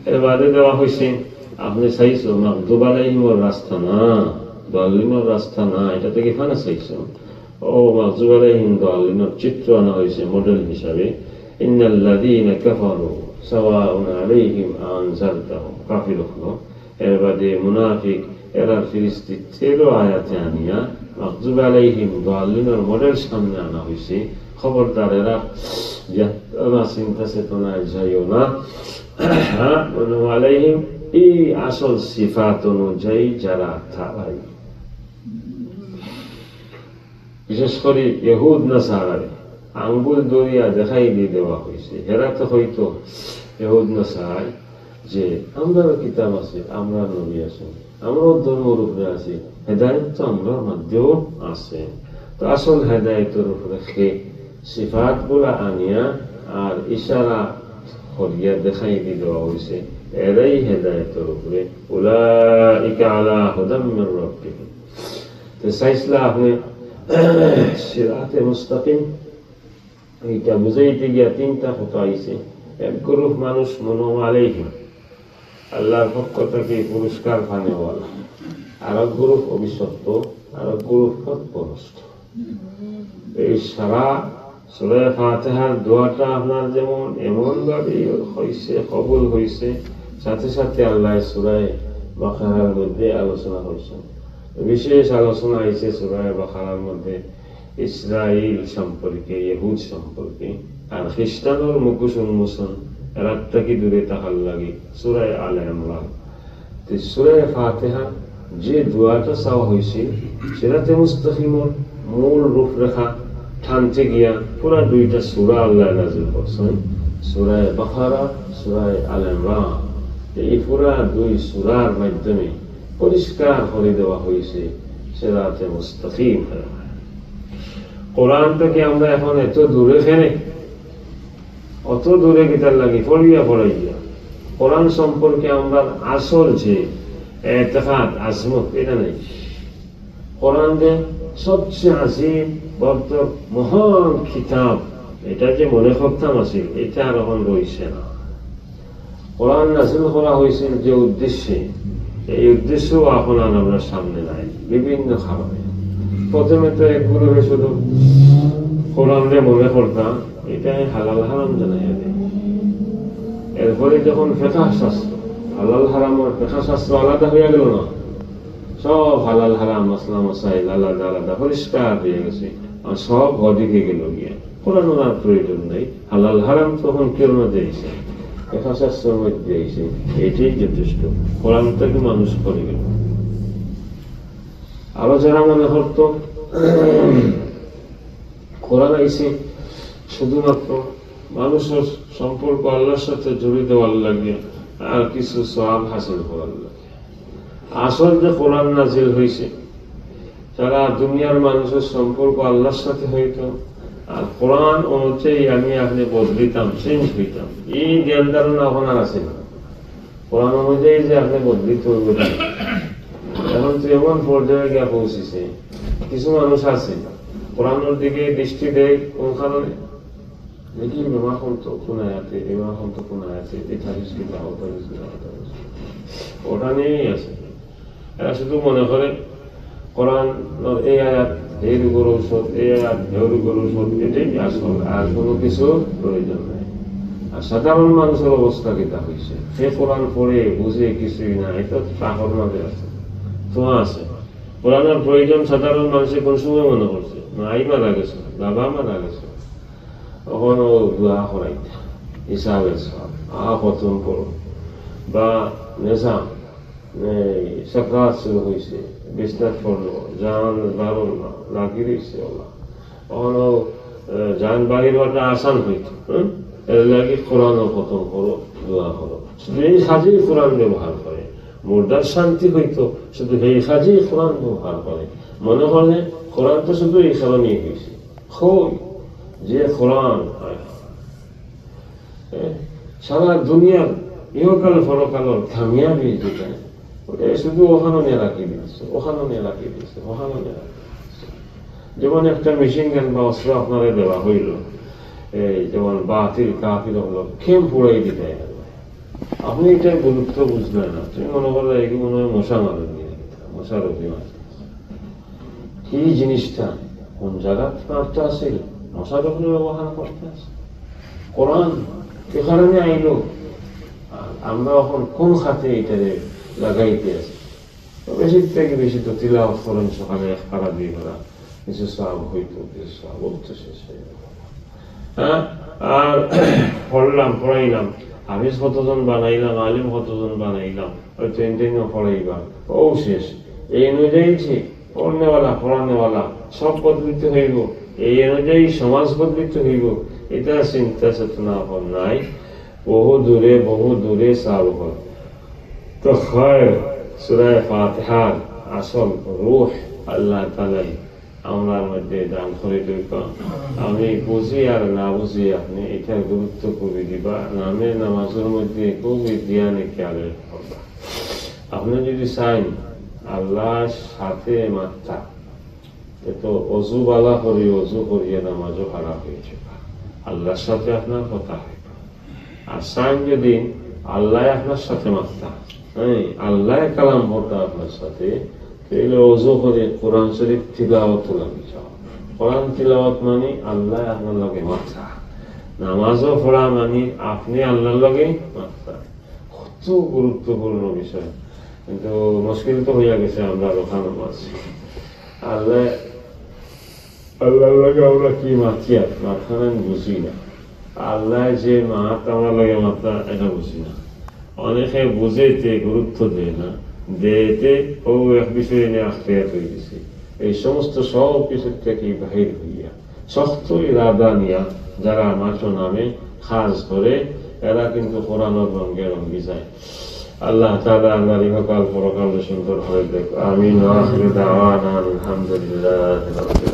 এর বাদে দেওয়া হয়েছে আপনি চাইছো মাগদুব আলাইহিমর রাস্তা না, দাল্লিনের রাস্তা না, এটা থেকে ফানা চাইছো। ও মাগদুব আলাইহিম দাল্লিনের চিত্র আনা হয়েছে মডেল হিসাবে। ইন্নাল্লাযীনা কাফারু সাওয়াউন আলাইহিম আনজারতাহুম, কাফির হলো। এর বাদে মুনাফিক এরা ফিরিস্তি 13 আয়াতে আনিয়া মাগদুব আলাইহিম দাল্লিনের মডেল সামনে আনা হয়েছে। খবরদার এরা চিন্তা চেতনায় যাইও না। আলাইহিম এই আসল সিফাত অনুযায়ী যারা থাকায়, বিশেষ করে ইহুদ নাসারারে আঙ্গুল দরিয়া দেখাই দিয়ে দেওয়া হয়েছে। এরা তো হয়তো ইহুদ নাসারায় যে আমরাও কিতাব আছে, আমরা নবী আছি, আমরাও ধর্মের উপরে আছি, হেদায়েত তো আমরার মধ্যেও আছে। তো আসল হেদায়েতের উপরে সে সিফাত গুলা আনিয়া আর ইশারা করিয়া দেখাই দিয়ে দেওয়া হয়েছে। এরাই হেদায়েতের উপরে, উলাইকা আলা হুদাম মির রাব্বিহিম। তো চাইছিলা আপনি সিরাতে মুস্তাকিম এইটা বুঝাইতে গিয়া 3টা কথা আইছে। এক গ্রুপ মানুষ মুনআম আলাইহিম, আল্লাহর পক্ষ থেকে পুরস্কার পানেওয়ালা, আর এক গ্রুপ অভিশপ্ত, আর এক গ্রুপ পথভ্রষ্ট। এই সারা সূরা ফাতিহার দোয়াটা আপনার যেমন এমন ভাবে হয়েছে, কবুল হয়েছে, সাথে সাথে আল্লাহ সূরা বাকারার মধ্যে আলোচনা হয়েছে। বিশেষ আলোচনা হয়েছে সূরা বাকারার মধ্যে ইসরাইল সম্পর্কে, ইহুদ সম্পর্কে, আর খ্রিস্টানের মুখোশ উন্মোচন রাত থেকে দূরে থাকার লাগে সূরা আলে ইমরান। সূরা ফাতিহা যে দোয়াটা চাওয়া হয়েছে সিরাতে মুস্তাকিমের মূল রূপরেখা টানতে গিয়া পুরা 2টা সূরা আল্লাহ নাযিল করছেন, সূরা বাকারা, সূরা আলে ইমরান। এই পুরা 2 সূরার মাধ্যমে পরিষ্কার করে দেওয়া হয়েছে সিরাতে মুস্তাকিম। কোরআন থেকে আমরা এখন এত দূরে ফেলে, অত দূরে গীতার লাগে পড়িয়া পড়াইয়া কোরআন সম্পর্কে আমরা আসল যে এতেকাদ আজমত এটা নেই। কোরআন যে সবচেয়ে আজিম বর্তক মহান কিতাব, এটা যে মনে করতাম আছে, এটা আর এখন রয়েছে না। কোরআন নাযিল করা হয়েছে যে উদ্দেশ্যে, এই উদ্দেশ্য এখন আর আমরা সামনে নাই বিভিন্ন কারণে। প্রথমে তো এক গ্রুপে শুধু কোরআনে মনে করতাম এটাই হালাল হারাম জানাইয়া দেয়। এরপরে যখন ফিকহ শাস্ত্র, হালাল হারামের ফিকহ শাস্ত্র আলাদা হয়ে গেল না, সব হালাল হারাম মাসলা মাসাইল আলাদা আলাদা পরিষ্কার হয়ে গেছে, আর সব অদিকে গেল গিয়া কোরআন আর প্রয়োজন নেই। হালাল হারাম তখন কেউ না দিয়েছে, ফিকহ শাস্ত্রের মধ্যে দিয়েছে, এটাই যথেষ্ট। কোরআন থেকে মানুষ করে গেল। আরো যারা মনে করত কোরআন আইছে শুধুমাত্র মানুষের সম্পর্ক আল্লাহর সাথে জড়িয়ে দেওয়ার লাগে আর কিছু সওয়াব হাসিল করার লাগে, আসল যে কোরআন নাযিল হয়েছে সারা দুনিয়ার মানুষের সম্পর্ক আল্লাহর সাথে হইত, আর কোরআন অনুযায়ী আমি আপনি বদলিতাম, চেঞ্জ হইতাম, এই জ্ঞান ধারণা এখন আর আছে না। কোরআন অনুযায়ী যে আপনি বদলিত হইব, এখন তো এমন পর্যায়ে গিয়ে পৌঁছেছে, কিছু মানুষ আছে কোরআনের দিকে দৃষ্টি দেয় কোন কারণে, দেখি এখন তো কোন আয়াতে, এখন তো কোন আয়াতে এটা ওটা নিয়েই আছে। এরা শুধু মনে করে কোরআন এই আয়াত এই রোগের ঔষধ, এই ঢেউ রোগের ঔষধ, এটাই আসল, আর কোনো কিছু প্রয়োজন নাই। আর সাধারণ মানুষের অবস্থা কিতা হয়েছে, সে কোরআন পড়ে বুঝে কিছুই না, এটা পাহর মাঝে আছে, তোমা আছে। কোরআনের প্রয়োজন সাধারণ মানুষের কোন সময় মনে করছে, মাই মারা গেছে, বাবা মারা গেছে, তখন ও দোয়া করাইতে হিসাবের সব খতম করো, বা নেশা সাকরাত শুরু হয়েছে, বিস্তার করলো, জান বারণ না লাগিয়ে দিচ্ছে ওলা, তখন ও জান বাহির হওয়াটা আসান হইত, এর লাগে কোরআন খতম করো, দোয়া করো। শুধু এই কাজেই কোরআন ব্যবহার করে, মুর্দার শান্তি হইতো শুধু এই কাজেই কোরআন ব্যবহার করে, মনে করে কোরআন তো শুধু এই কারণেই হয়েছে। হই যে কোরআন সারা দুনিয়ার ইহকাল পরকালের কামিয়াবি যেটা, ওটা শুধু ওখানে নিয়ে রাখিয়ে দিচ্ছে, ওখানে নিয়ে রাখিয়ে দিচ্ছে, ওখানে নিয়ে রাখিয়ে দিচ্ছে। যেমন একটা মেশিন গান বা অস্ত্র আপনারা দেওয়া হইল, এই যেমন বাতিল কাফির হলো, খেম পুড়াই দিতে গেল, আপনি এটাই গুরুত্ব বুঝলেন না, তুমি মনে করলে এগুলো মনে হয় মশা মারেন, মশার অভিমান। কি জিনিসটা কোন জায়গা মারতে আসিল, মশার উপরে ব্যবহার করতে আসে কোরআন, এ কারণে আইলো। আমরা এখন কোন খাতে এটারে লাগাইতে আছি, বেশি থেকে বেশি তো তিলাওয়াত করেন সকালে 1 পারা 2 পারা, কিছু সওয়াব হইতো, কিছু সওয়াব তো শেষ হয়ে গেল। হ্যাঁ, আর পড়াইলাম, হাফিজ কতজন বানাইলাম, আলিম কতজন বানাইলাম, ওই 10 পড়াইবা, ও শেষ। এই অনুযায়ী পড়নেওয়ালা পড়ানেওয়ালা সব বদলিত হইব, এই অনুযায়ী সমাজ বদলিত হইব, এটা চিন্তা চেতনা এখন নাই। বহু দূরে সাবক। তো হয় সূরা ফাতিহার আসল রূহ আল্লাহ তাআলাই আমরার মধ্যে দান করে দিবা। আমি বুঝি আর না বুঝি, আপনি এটার গুরুত্ব করে দিবা, নামে নামাজের মধ্যে খুবই ধ্যানে খেয়াল করবা। আপনি যদি চান আল্লাহর সাথে মাত্রা, তো অজু বালা করি, অজু করিয়া নামাজও খারাপ হয়েছে, আল্লাহর সাথে আপনার কথা হয়। আর চান যদি আল্লাহ আপনার সাথে মাত্রা, হ্যাঁ আল্লাহ কালাম পড়তা আপনার সাথে, তাহলে অজু করে কোরআন শরীফ তিলাওয়াত লাগে যাও। কোরআন তিলাওয়াত মানে আল্লাহ আপনার লগে মাত্রা, নামাজও পড়া মানে আপনি আল্লাহর লগে মাত্রা। কত গুরুত্বপূর্ণ বিষয়, কিন্তু মুশকিল তো হইয়া গেছে আমরা ওখানে আছি। আল্লাহর লগে আমরা কি মাতিয়া মাথায় বুঝি না, আল্লাহ যে মাত আমার লগে মাত্রা এটা বুঝি না। অনেকে বুঝেতে গুরুত্ব দেয় না, দেতে ও এক বিষয়ে নিয়ে আখরিয়াত হয়ে গেছে। এই সমস্ত সব কিছু থেকে বাহির হইয়া শক্ত ইরাদা নিয়া যারা মাত্র নামে খাস করে, এরা কিন্তু কোরআনের রঙে রঙি যায়। আল্লাহ তাআলা আমরা ইহকাল পরকাল সুন্দর হয়ে দেখ। আমিন। ওয়া আখিরু দাওয়ানা আলহামদুলিল্লাহি রাব্বিল আলামিন।